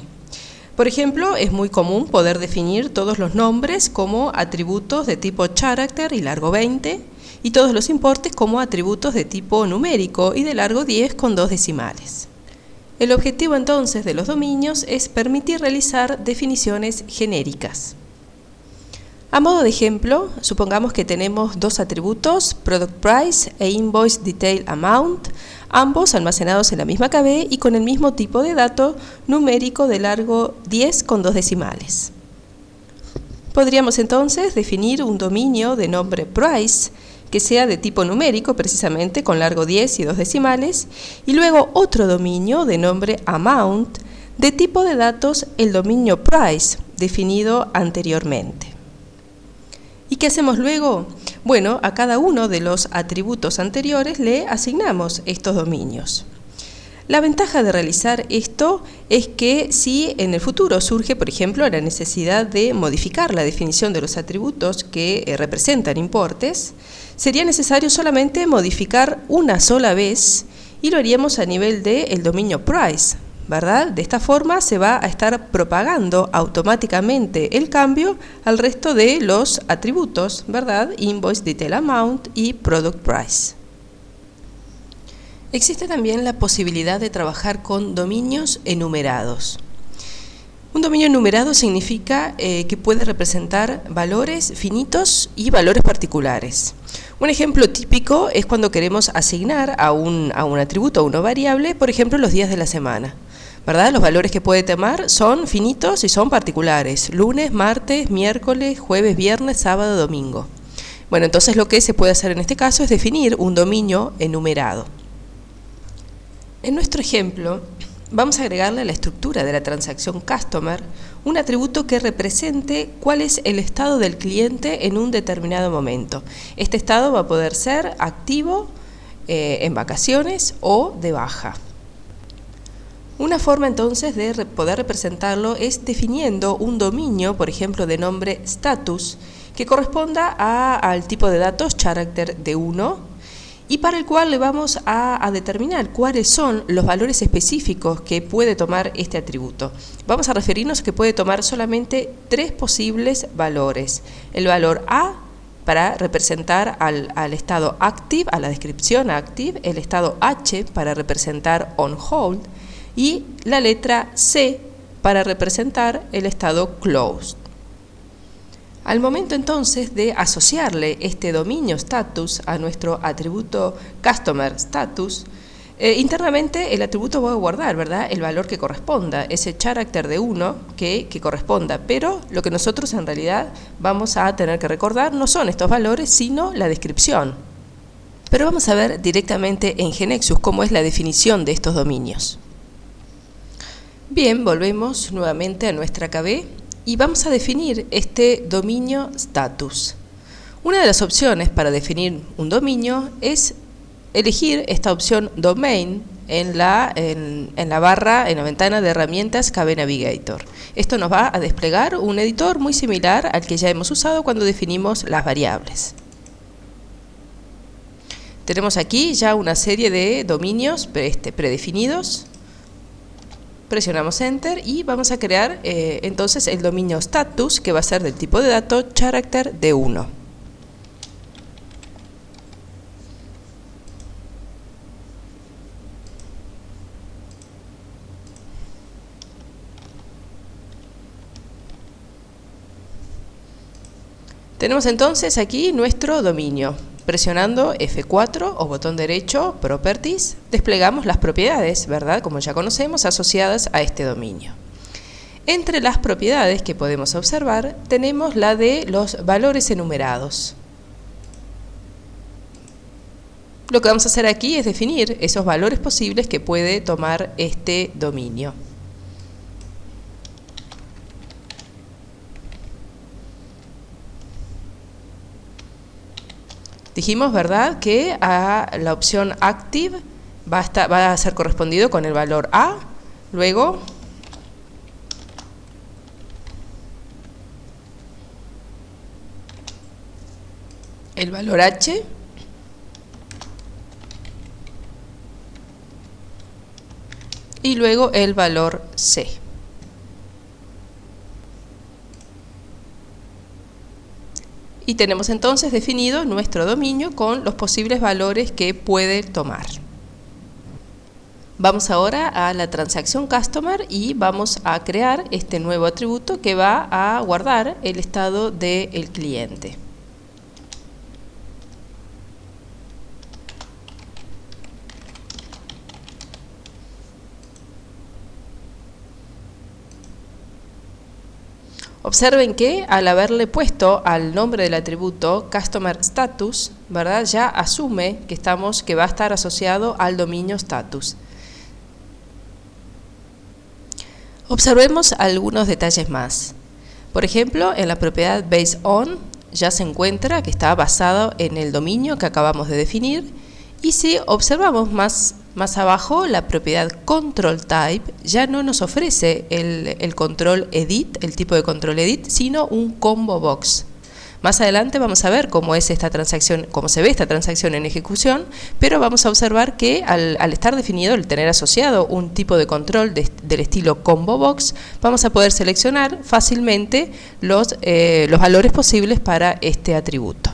Por ejemplo, es muy común poder definir todos los nombres como atributos de tipo character y largo 20 y todos los importes como atributos de tipo numérico y de largo 10 con 2 decimales. El objetivo entonces de los dominios es permitir realizar definiciones genéricas. A modo de ejemplo, supongamos que tenemos dos atributos, Product Price e Invoice Detail Amount, ambos almacenados en la misma KB y con el mismo tipo de dato numérico de largo 10 con 2 decimales. Podríamos entonces definir un dominio de nombre Price que sea de tipo numérico, precisamente con largo 10 y 2 decimales, y luego otro dominio de nombre Amount de tipo de datos el dominio Price, definido anteriormente. ¿Y qué hacemos luego? Bueno, a cada uno de los atributos anteriores le asignamos estos dominios. La ventaja de realizar esto es que si en el futuro surge, por ejemplo, la necesidad de modificar la definición de los atributos que representan importes, sería necesario solamente modificar una sola vez y lo haríamos a nivel del dominio Price, ¿verdad? De esta forma se va a estar propagando automáticamente el cambio al resto de los atributos, ¿verdad? Invoice Detail Amount y Product Price. Existe también la posibilidad de trabajar con dominios enumerados. Un dominio enumerado significa que puede representar valores finitos y valores particulares. Un ejemplo típico es cuando queremos asignar a un atributo o una variable, por ejemplo, los días de la semana. ¿verdad? Los valores que puede tomar son finitos y son particulares. Lunes, martes, miércoles, jueves, viernes, sábado, domingo. Bueno, entonces lo que se puede hacer en este caso es definir un dominio enumerado. En nuestro ejemplo, vamos a agregarle a la estructura de la transacción Customer un atributo que represente cuál es el estado del cliente en un determinado momento. Este estado va a poder ser activo, en vacaciones o de baja. Una forma entonces de poder representarlo es definiendo un dominio, por ejemplo, de nombre status, que corresponda al tipo de datos character de 1 y para el cual le vamos a determinar cuáles son los valores específicos que puede tomar este atributo. Vamos a referirnos que puede tomar solamente 3 posibles valores. El valor A para representar al estado active, a la descripción active, el estado H para representar on hold y la letra C para representar el estado closed. Al momento entonces de asociarle este dominio status a nuestro atributo customer status, internamente el atributo va a guardar, ¿verdad?, el valor que corresponda, ese character de 1 que corresponda, pero lo que nosotros en realidad vamos a tener que recordar no son estos valores, sino la descripción. Pero vamos a ver directamente en GeneXus cómo es la definición de estos dominios. Bien, volvemos nuevamente a nuestra KB y vamos a definir este dominio status. Una de las opciones para definir un dominio es elegir esta opción domain en la barra, en la ventana de herramientas KB Navigator. Esto nos va a desplegar un editor muy similar al que ya hemos usado cuando definimos las variables. Tenemos aquí ya una serie de dominios predefinidos. Presionamos Enter y vamos a crear entonces el dominio status, que va a ser del tipo de dato character de 1. Tenemos entonces aquí nuestro dominio. Presionando F4 o botón derecho, Properties, desplegamos las propiedades, ¿verdad?, como ya conocemos, asociadas a este dominio. Entre las propiedades que podemos observar, tenemos la de los valores enumerados. Lo que vamos a hacer aquí es definir esos valores posibles que puede tomar este dominio. Dijimos, ¿verdad?, que a la opción active va a ser correspondido con el valor A, luego el valor H, y luego el valor C. Y tenemos entonces definido nuestro dominio con los posibles valores que puede tomar. Vamos ahora a la transacción Customer y vamos a crear este nuevo atributo que va a guardar el estado del cliente. Observen que al haberle puesto al nombre del atributo Customer Status, ¿verdad?, ya asume que va a estar asociado al dominio status. Observemos algunos detalles más. Por ejemplo, en la propiedad BaseOn ya se encuentra que está basado en el dominio que acabamos de definir, y si observamos más abajo, la propiedad ControlType ya no nos ofrece el control edit, el tipo de control edit, sino un combo box. Más adelante vamos a ver cómo es esta transacción, cómo se ve esta transacción en ejecución, pero vamos a observar que al estar definido, el tener asociado un tipo de control del estilo combo box, vamos a poder seleccionar fácilmente los valores posibles para este atributo.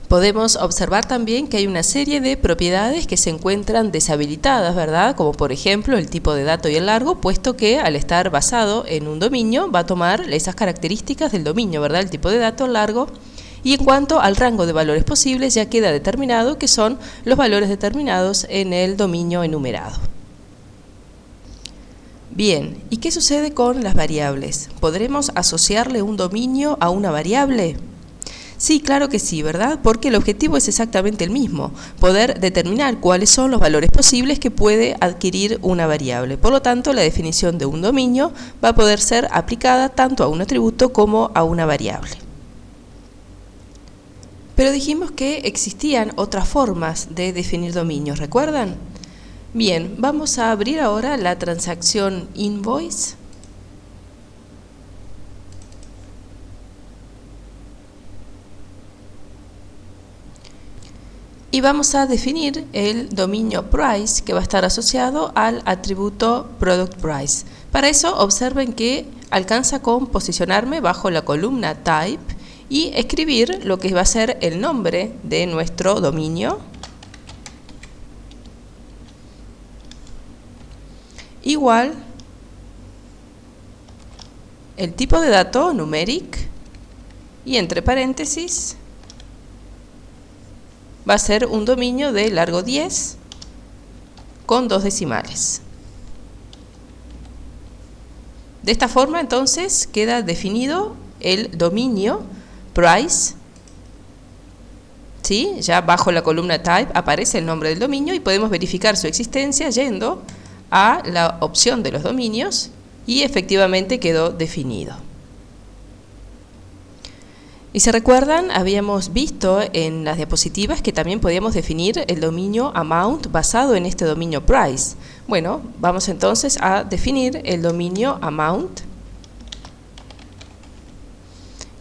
Podemos observar también que hay una serie de propiedades que se encuentran deshabilitadas, ¿verdad?, como por ejemplo el tipo de dato y el largo, puesto que al estar basado en un dominio va a tomar esas características del dominio, ¿verdad?, el tipo de dato, el largo. Y en cuanto al rango de valores posibles, ya queda determinado que son los valores determinados en el dominio enumerado. Bien, ¿y qué sucede con las variables? ¿Podremos asociarle un dominio a una variable? Sí, claro que sí, ¿verdad? Porque el objetivo es exactamente el mismo, poder determinar cuáles son los valores posibles que puede adquirir una variable. Por lo tanto, la definición de un dominio va a poder ser aplicada tanto a un atributo como a una variable. Pero dijimos que existían otras formas de definir dominios, ¿recuerdan? Bien, vamos a abrir ahora la transacción invoice. Y vamos a definir el dominio price que va a estar asociado al atributo product price. Para eso observen que alcanza con posicionarme bajo la columna type y escribir lo que va a ser el nombre de nuestro dominio. Igual el tipo de dato numeric y entre paréntesis va a ser un dominio de largo 10 con 2 decimales. De esta forma entonces queda definido el dominio price, ¿sí? Ya bajo la columna type aparece el nombre del dominio y podemos verificar su existencia yendo a la opción de los dominios y efectivamente quedó definido. Y si recuerdan, habíamos visto en las diapositivas que también podíamos definir el dominio amount basado en este dominio price. Bueno, vamos entonces a definir el dominio amount,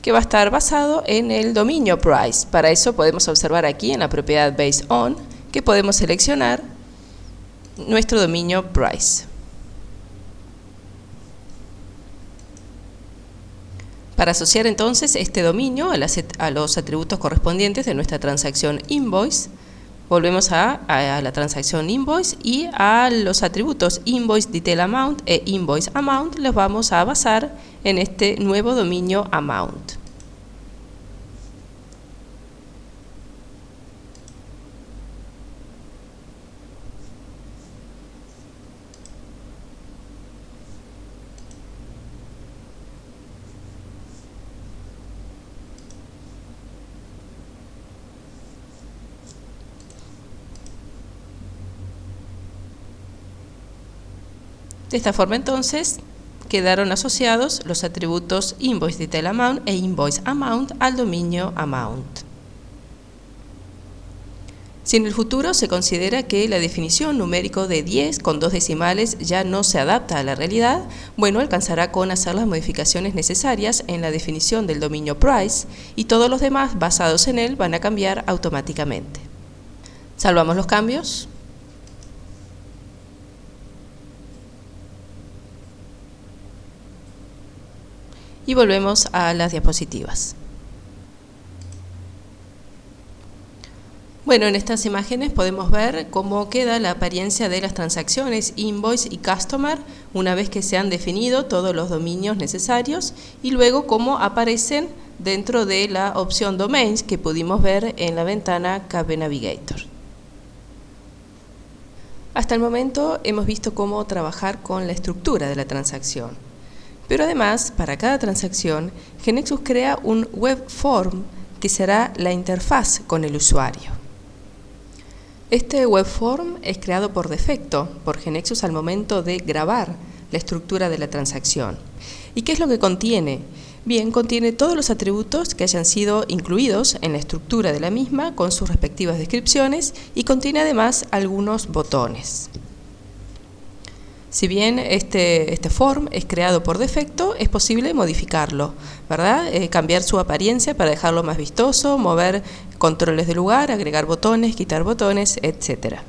que va a estar basado en el dominio price. Para eso podemos observar aquí en la propiedad based on que podemos seleccionar nuestro dominio price. Para asociar entonces este dominio a los atributos correspondientes de nuestra transacción invoice, volvemos a la transacción invoice y a los atributos invoice detail amount e invoice amount los vamos a basar en este nuevo dominio amount. De esta forma entonces quedaron asociados los atributos invoice detail amount e invoice amount al dominio amount. Si en el futuro se considera que la definición numérico de 10 con 2 decimales ya no se adapta a la realidad, bueno, alcanzará con hacer las modificaciones necesarias en la definición del dominio price y todos los demás basados en él van a cambiar automáticamente. Salvamos los cambios. Y volvemos a las diapositivas. Bueno, en estas imágenes podemos ver cómo queda la apariencia de las transacciones invoice y customer una vez que se han definido todos los dominios necesarios y luego cómo aparecen dentro de la opción domains que pudimos ver en la ventana KB Navigator. Hasta el momento hemos visto cómo trabajar con la estructura de la transacción. Pero además, para cada transacción, GeneXus crea un web form que será la interfaz con el usuario. Este web form es creado por defecto por GeneXus al momento de grabar la estructura de la transacción. ¿Y qué es lo que contiene? Bien, contiene todos los atributos que hayan sido incluidos en la estructura de la misma con sus respectivas descripciones y contiene además algunos botones. Si bien este form es creado por defecto, es posible modificarlo, ¿verdad? Cambiar su apariencia para dejarlo más vistoso, mover controles de lugar, agregar botones, quitar botones, etc.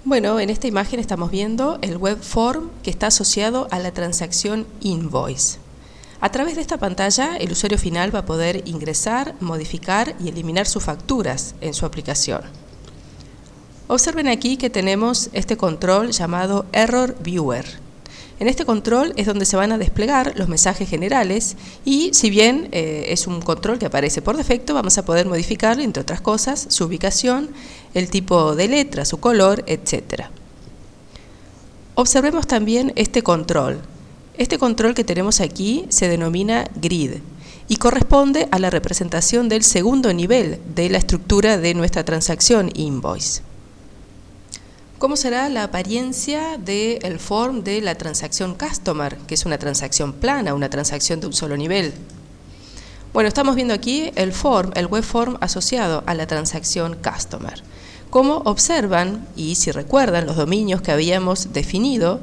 Bueno, en esta imagen estamos viendo el web form que está asociado a la transacción invoice. A través de esta pantalla, el usuario final va a poder ingresar, modificar y eliminar sus facturas en su aplicación. Observen aquí que tenemos este control llamado Error Viewer. En este control es donde se van a desplegar los mensajes generales y si bien es un control que aparece por defecto, vamos a poder modificarle, entre otras cosas, su ubicación, el tipo de letra, su color, etc. Observemos también este control. Este control que tenemos aquí se denomina grid y corresponde a la representación del segundo nivel de la estructura de nuestra transacción invoice. ¿Cómo será la apariencia del form de la transacción customer, que es una transacción plana, una transacción de un solo nivel? Bueno, estamos viendo aquí el form, el web form asociado a la transacción customer. Como observan, y si recuerdan los dominios que habíamos definido,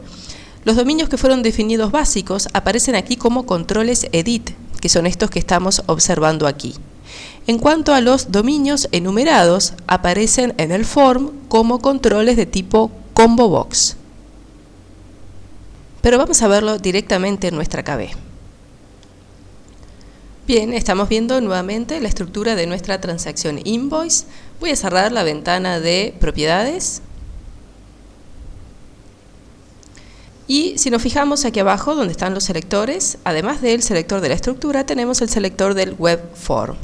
los dominios que fueron definidos básicos aparecen aquí como controles edit, que son estos que estamos observando aquí. En cuanto a los dominios enumerados, aparecen en el form como controles de tipo combo box. Pero vamos a verlo directamente en nuestra KB. Bien, estamos viendo nuevamente la estructura de nuestra transacción invoice. Voy a cerrar la ventana de propiedades. Y si nos fijamos aquí abajo donde están los selectores, además del selector de la estructura, tenemos el selector del web form.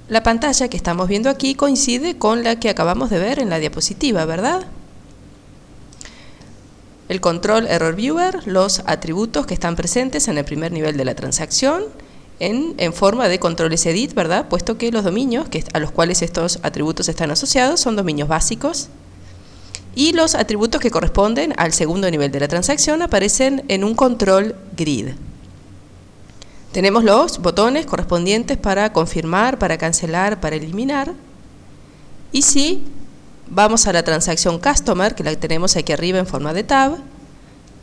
La pantalla que estamos viendo aquí coincide con la que acabamos de ver en la diapositiva, ¿verdad? El control error viewer, los atributos que están presentes en el primer nivel de la transacción, en forma de controles edit, ¿verdad? Puesto que los dominios a los cuales estos atributos están asociados son dominios básicos. Y los atributos que corresponden al segundo nivel de la transacción aparecen en un control grid. Tenemos los botones correspondientes para confirmar, para cancelar, para eliminar. Y si vamos a la transacción customer, que la tenemos aquí arriba en forma de tab,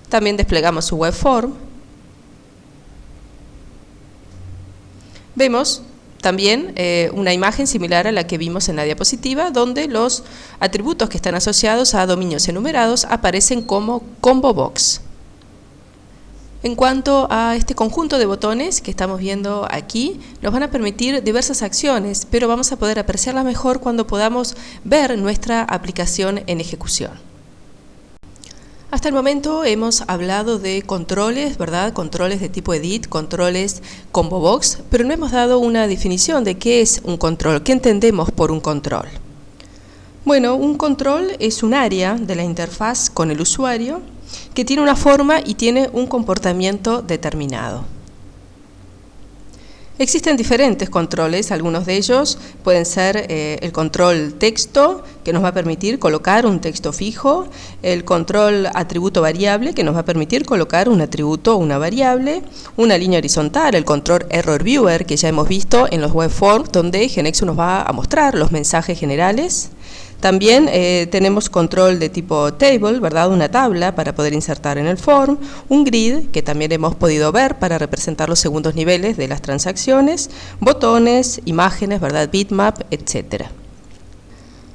también desplegamos su web form. Vemos también una imagen similar a la que vimos en la diapositiva, donde los atributos que están asociados a dominios enumerados aparecen como combo box. En cuanto a este conjunto de botones que estamos viendo aquí, nos van a permitir diversas acciones, pero vamos a poder apreciarlas mejor cuando podamos ver nuestra aplicación en ejecución. Hasta el momento hemos hablado de controles, ¿verdad? Controles de tipo edit, controles combo box, pero no hemos dado una definición de qué es un control, qué entendemos por un control. Bueno, un control es un área de la interfaz con el usuario que tiene una forma y tiene un comportamiento determinado. Existen diferentes controles, algunos de ellos pueden ser el control texto, que nos va a permitir colocar un texto fijo, el control atributo variable, que nos va a permitir colocar un atributo o una variable, una línea horizontal, el control error viewer, que ya hemos visto en los web forms, donde GeneXus nos va a mostrar los mensajes generales. También tenemos control de tipo table, ¿verdad? Una tabla para poder insertar en el form, un grid, que también hemos podido ver para representar los segundos niveles de las transacciones, botones, imágenes, ¿verdad? Bitmap, etc.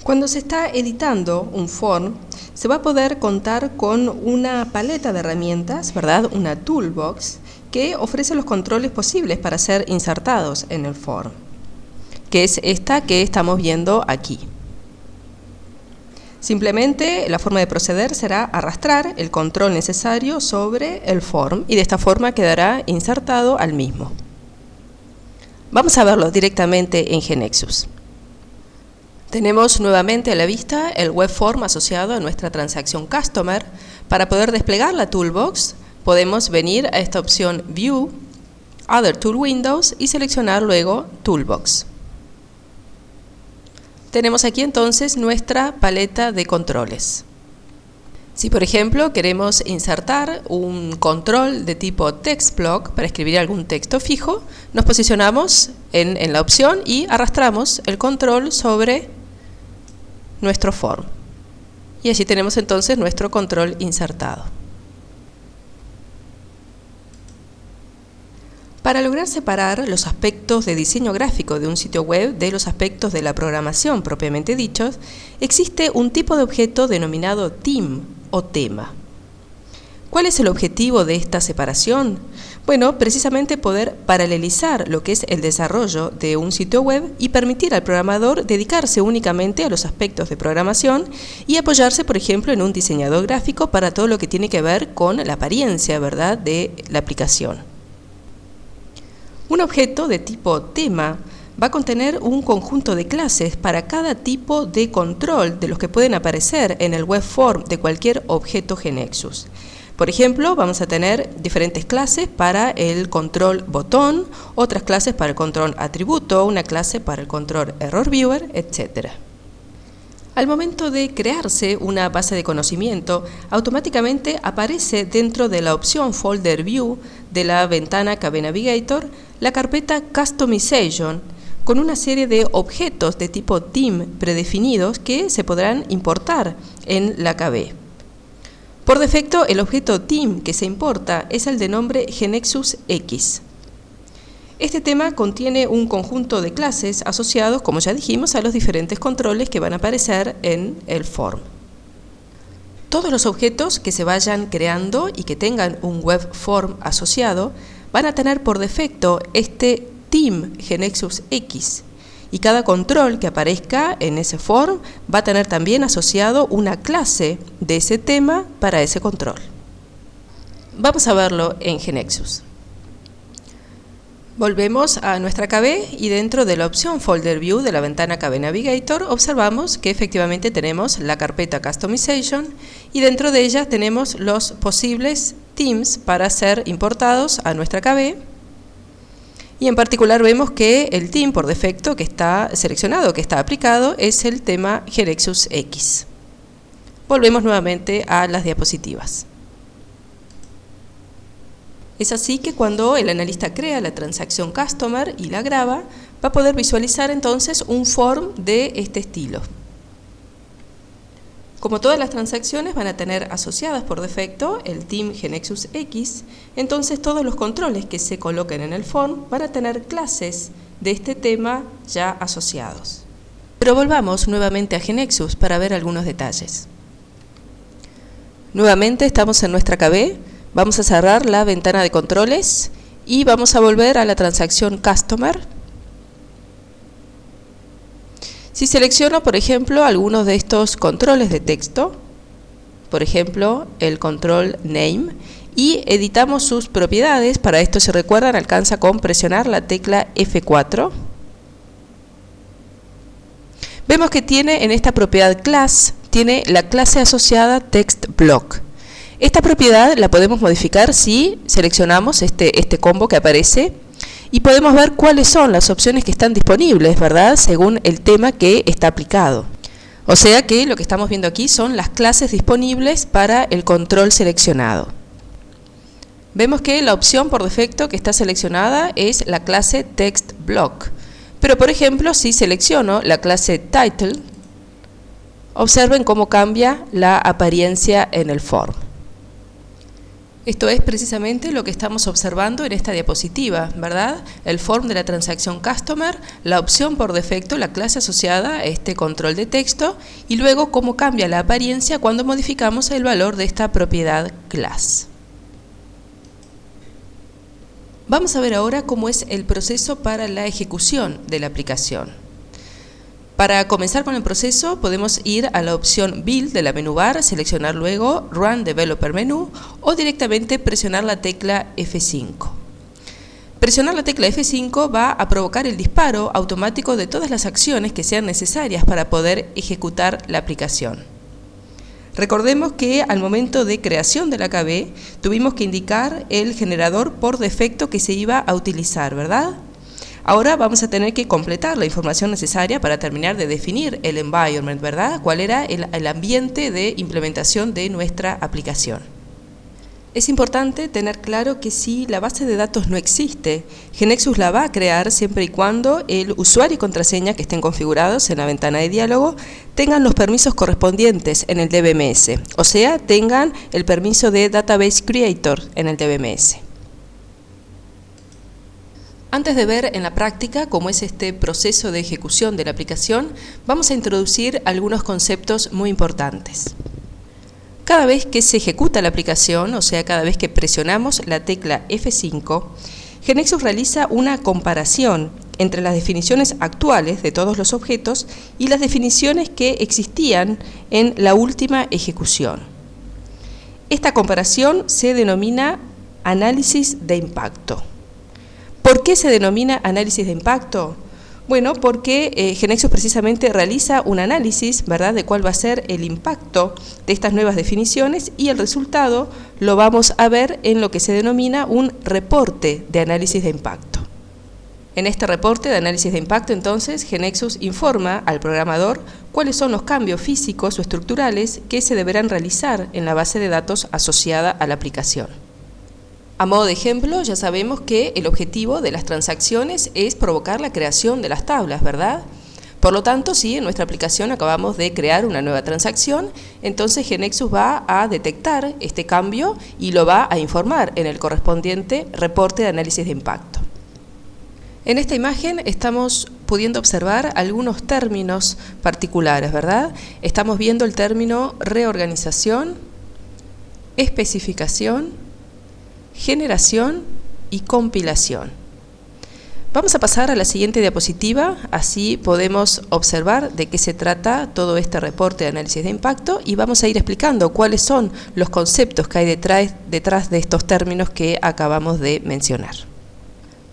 Cuando se está editando un form, se va a poder contar con una paleta de herramientas, ¿verdad? Una toolbox, que ofrece los controles posibles para ser insertados en el form, que es esta que estamos viendo aquí. Simplemente la forma de proceder será arrastrar el control necesario sobre el form y de esta forma quedará insertado al mismo. Vamos a verlo directamente en GeneXus. Tenemos nuevamente a la vista el web form asociado a nuestra transacción customer. Para poder desplegar la toolbox podemos venir a esta opción View, Other Tool Windows y seleccionar luego Toolbox. Tenemos aquí entonces nuestra paleta de controles. Si por ejemplo queremos insertar un control de tipo text block para escribir algún texto fijo, nos posicionamos en la opción y arrastramos el control sobre nuestro form. Y allí tenemos entonces nuestro control insertado. Para lograr separar los aspectos de diseño gráfico de un sitio web de los aspectos de la programación propiamente dichos, existe un tipo de objeto denominado theme o tema. ¿Cuál es el objetivo de esta separación? Bueno, precisamente poder paralelizar lo que es el desarrollo de un sitio web y permitir al programador dedicarse únicamente a los aspectos de programación y apoyarse, por ejemplo, en un diseñador gráfico para todo lo que tiene que ver con la apariencia, ¿verdad?, de la aplicación. Un objeto de tipo tema va a contener un conjunto de clases para cada tipo de control de los que pueden aparecer en el web form de cualquier objeto GeneXus. Por ejemplo, vamos a tener diferentes clases para el control botón, otras clases para el control atributo, una clase para el control error viewer, etc. Al momento de crearse una base de conocimiento, automáticamente aparece dentro de la opción Folder View de la ventana KB Navigator la carpeta Customization con una serie de objetos de tipo theme predefinidos que se podrán importar en la KB. Por defecto, el objeto theme que se importa es el de nombre GeneXus X. Este tema contiene un conjunto de clases asociados, como ya dijimos, a los diferentes controles que van a aparecer en el form. Todos los objetos que se vayan creando y que tengan un web form asociado van a tener por defecto este theme GeneXus X. Y cada control que aparezca en ese form va a tener también asociado una clase de ese tema para ese control. Vamos a verlo en GeneXus. Volvemos a nuestra KB y dentro de la opción Folder View de la ventana KB Navigator observamos que efectivamente tenemos la carpeta Customization y dentro de ella tenemos los posibles themes para ser importados a nuestra KB. Y en particular vemos que el theme por defecto que está seleccionado, que está aplicado, es el tema GeneXus X. Volvemos nuevamente a las diapositivas. Es así que cuando el analista crea la transacción Customer y la graba, va a poder visualizar entonces un form de este estilo. Como todas las transacciones van a tener asociadas por defecto el theme GeneXus X, entonces todos los controles que se coloquen en el form van a tener clases de este tema ya asociados. Pero volvamos nuevamente a GeneXus para ver algunos detalles. Nuevamente estamos en nuestra KB, vamos a cerrar la ventana de controles y vamos a volver a la transacción Customer. Si selecciono, por ejemplo, algunos de estos controles de texto, por ejemplo, el control Name, y editamos sus propiedades, para esto, si recuerdan, alcanza con presionar la tecla F4. Vemos que tiene en esta propiedad Class, tiene la clase asociada TextBlock. Esta propiedad la podemos modificar si seleccionamos este combo que aparece y podemos ver cuáles son las opciones que están disponibles, ¿verdad?, según el tema que está aplicado. O sea que lo que estamos viendo aquí son las clases disponibles para el control seleccionado. Vemos que la opción por defecto que está seleccionada es la clase TextBlock. Pero por ejemplo, si selecciono la clase Title, observen cómo cambia la apariencia en el form. Esto es precisamente lo que estamos observando en esta diapositiva, ¿verdad? El form de la transacción Customer, la opción por defecto, la clase asociada a este control de texto, y luego cómo cambia la apariencia cuando modificamos el valor de esta propiedad Class. Vamos a ver ahora cómo es el proceso para la ejecución de la aplicación. Para comenzar con el proceso podemos ir a la opción Build de la menú bar, seleccionar luego Run Developer Menu o directamente presionar la tecla F5. Presionar la tecla F5 va a provocar el disparo automático de todas las acciones que sean necesarias para poder ejecutar la aplicación. Recordemos que al momento de creación de la KB tuvimos que indicar el generador por defecto que se iba a utilizar, ¿verdad? Ahora vamos a tener que completar la información necesaria para terminar de definir el environment, ¿verdad? ¿Cuál era el ambiente de implementación de nuestra aplicación? Es importante tener claro que si la base de datos no existe, GeneXus la va a crear siempre y cuando el usuario y contraseña que estén configurados en la ventana de diálogo tengan los permisos correspondientes en el DBMS, o sea, tengan el permiso de Database Creator en el DBMS. Antes de ver en la práctica cómo es este proceso de ejecución de la aplicación, vamos a introducir algunos conceptos muy importantes. Cada vez que se ejecuta la aplicación, o sea, cada vez que presionamos la tecla F5, GeneXus realiza una comparación entre las definiciones actuales de todos los objetos y las definiciones que existían en la última ejecución. Esta comparación se denomina análisis de impacto. ¿Por qué se denomina análisis de impacto? Bueno, porque GeneXus precisamente realiza un análisis, ¿verdad?, de cuál va a ser el impacto de estas nuevas definiciones, y el resultado lo vamos a ver en lo que se denomina un reporte de análisis de impacto. En este reporte de análisis de impacto, entonces, GeneXus informa al programador cuáles son los cambios físicos o estructurales que se deberán realizar en la base de datos asociada a la aplicación. A modo de ejemplo, ya sabemos que el objetivo de las transacciones es provocar la creación de las tablas, ¿verdad? Por lo tanto, si en nuestra aplicación acabamos de crear una nueva transacción, entonces GeneXus va a detectar este cambio y lo va a informar en el correspondiente reporte de análisis de impacto. En esta imagen estamos pudiendo observar algunos términos particulares, ¿verdad? Estamos viendo el término reorganización, especificación, generación y compilación. Vamos a pasar a la siguiente diapositiva, así podemos observar de qué se trata todo este reporte de análisis de impacto, y vamos a ir explicando cuáles son los conceptos que hay detrás de estos términos que acabamos de mencionar.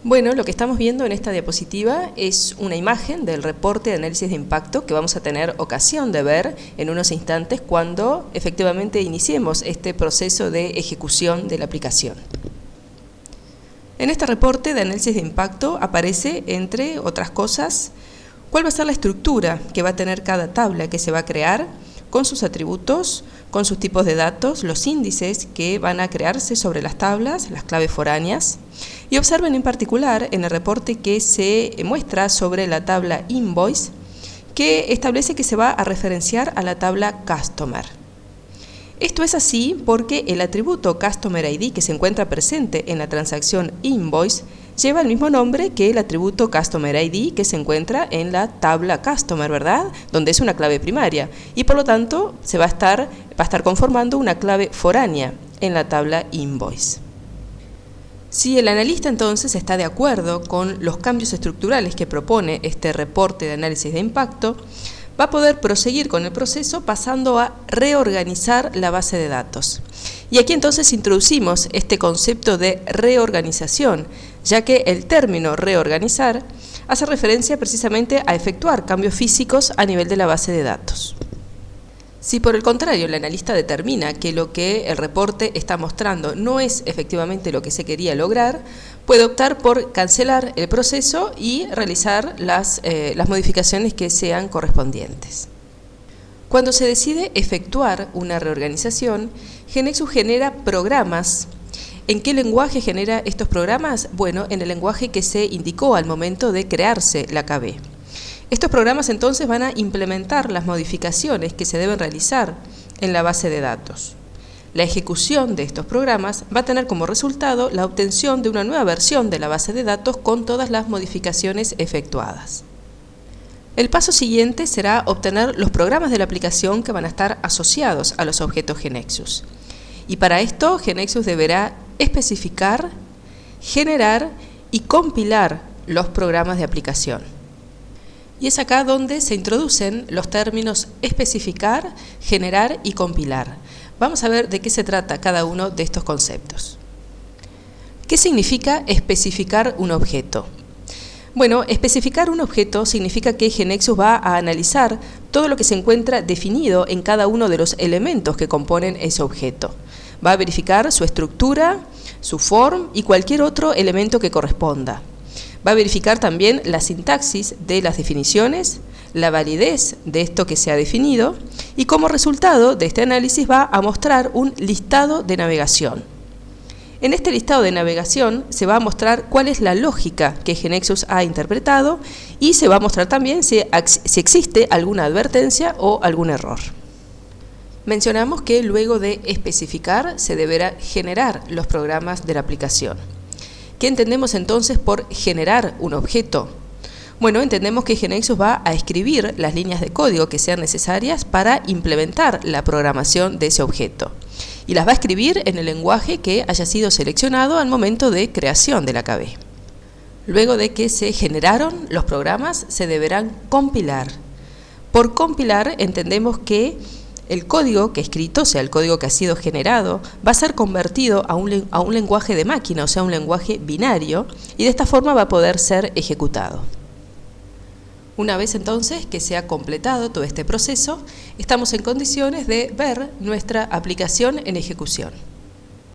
Bueno, lo que estamos viendo en esta diapositiva es una imagen del reporte de análisis de impacto que vamos a tener ocasión de ver en unos instantes cuando efectivamente iniciemos este proceso de ejecución de la aplicación. En este reporte de análisis de impacto aparece, entre otras cosas, cuál va a ser la estructura que va a tener cada tabla que se va a crear, con sus atributos, con sus tipos de datos, los índices que van a crearse sobre las tablas, las claves foráneas. Y observen en particular en el reporte que se muestra sobre la tabla Invoice, que establece que se va a referenciar a la tabla Customer. Esto es así porque el atributo Customer ID que se encuentra presente en la transacción Invoice lleva el mismo nombre que el atributo Customer ID que se encuentra en la tabla Customer, ¿verdad?, donde es una clave primaria, y por lo tanto se va a estar conformando una clave foránea en la tabla Invoice. Si el analista entonces está de acuerdo con los cambios estructurales que propone este reporte de análisis de impacto, va a poder proseguir con el proceso pasando a reorganizar la base de datos. Y aquí entonces introducimos este concepto de reorganización, ya que el término reorganizar hace referencia precisamente a efectuar cambios físicos a nivel de la base de datos. Si por el contrario el analista determina que lo que el reporte está mostrando no es efectivamente lo que se quería lograr, puede optar por cancelar el proceso y realizar las modificaciones que sean correspondientes. Cuando se decide efectuar una reorganización, GeneXus genera programas. ¿En qué lenguaje genera estos programas? Bueno, en el lenguaje que se indicó al momento de crearse la KB. Estos programas entonces van a implementar las modificaciones que se deben realizar en la base de datos. La ejecución de estos programas va a tener como resultado la obtención de una nueva versión de la base de datos con todas las modificaciones efectuadas. El paso siguiente será obtener los programas de la aplicación que van a estar asociados a los objetos GeneXus. Y para esto GeneXus deberá especificar, generar y compilar los programas de aplicación. Y es acá donde se introducen los términos especificar, generar y compilar. Vamos a ver de qué se trata cada uno de estos conceptos. ¿Qué significa especificar un objeto? Bueno, especificar un objeto significa que GeneXus va a analizar todo lo que se encuentra definido en cada uno de los elementos que componen ese objeto. Va a verificar su estructura, su form y cualquier otro elemento que corresponda. Va a verificar también la sintaxis de las definiciones, la validez de esto que se ha definido, y como resultado de este análisis va a mostrar un listado de navegación. En este listado de navegación se va a mostrar cuál es la lógica que GeneXus ha interpretado y se va a mostrar también si existe alguna advertencia o algún error. Mencionamos que luego de especificar se deberá generar los programas de la aplicación. ¿Qué entendemos entonces por generar un objeto? Bueno, entendemos que GeneXus va a escribir las líneas de código que sean necesarias para implementar la programación de ese objeto. Y las va a escribir en el lenguaje que haya sido seleccionado al momento de creación de la KB. Luego de que se generaron los programas, se deberán compilar. Por compilar entendemos que el código que he escrito, o sea, el código que ha sido generado, va a ser convertido a un lenguaje de máquina, o sea, un lenguaje binario, y de esta forma va a poder ser ejecutado. Una vez entonces que se ha completado todo este proceso, estamos en condiciones de ver nuestra aplicación en ejecución.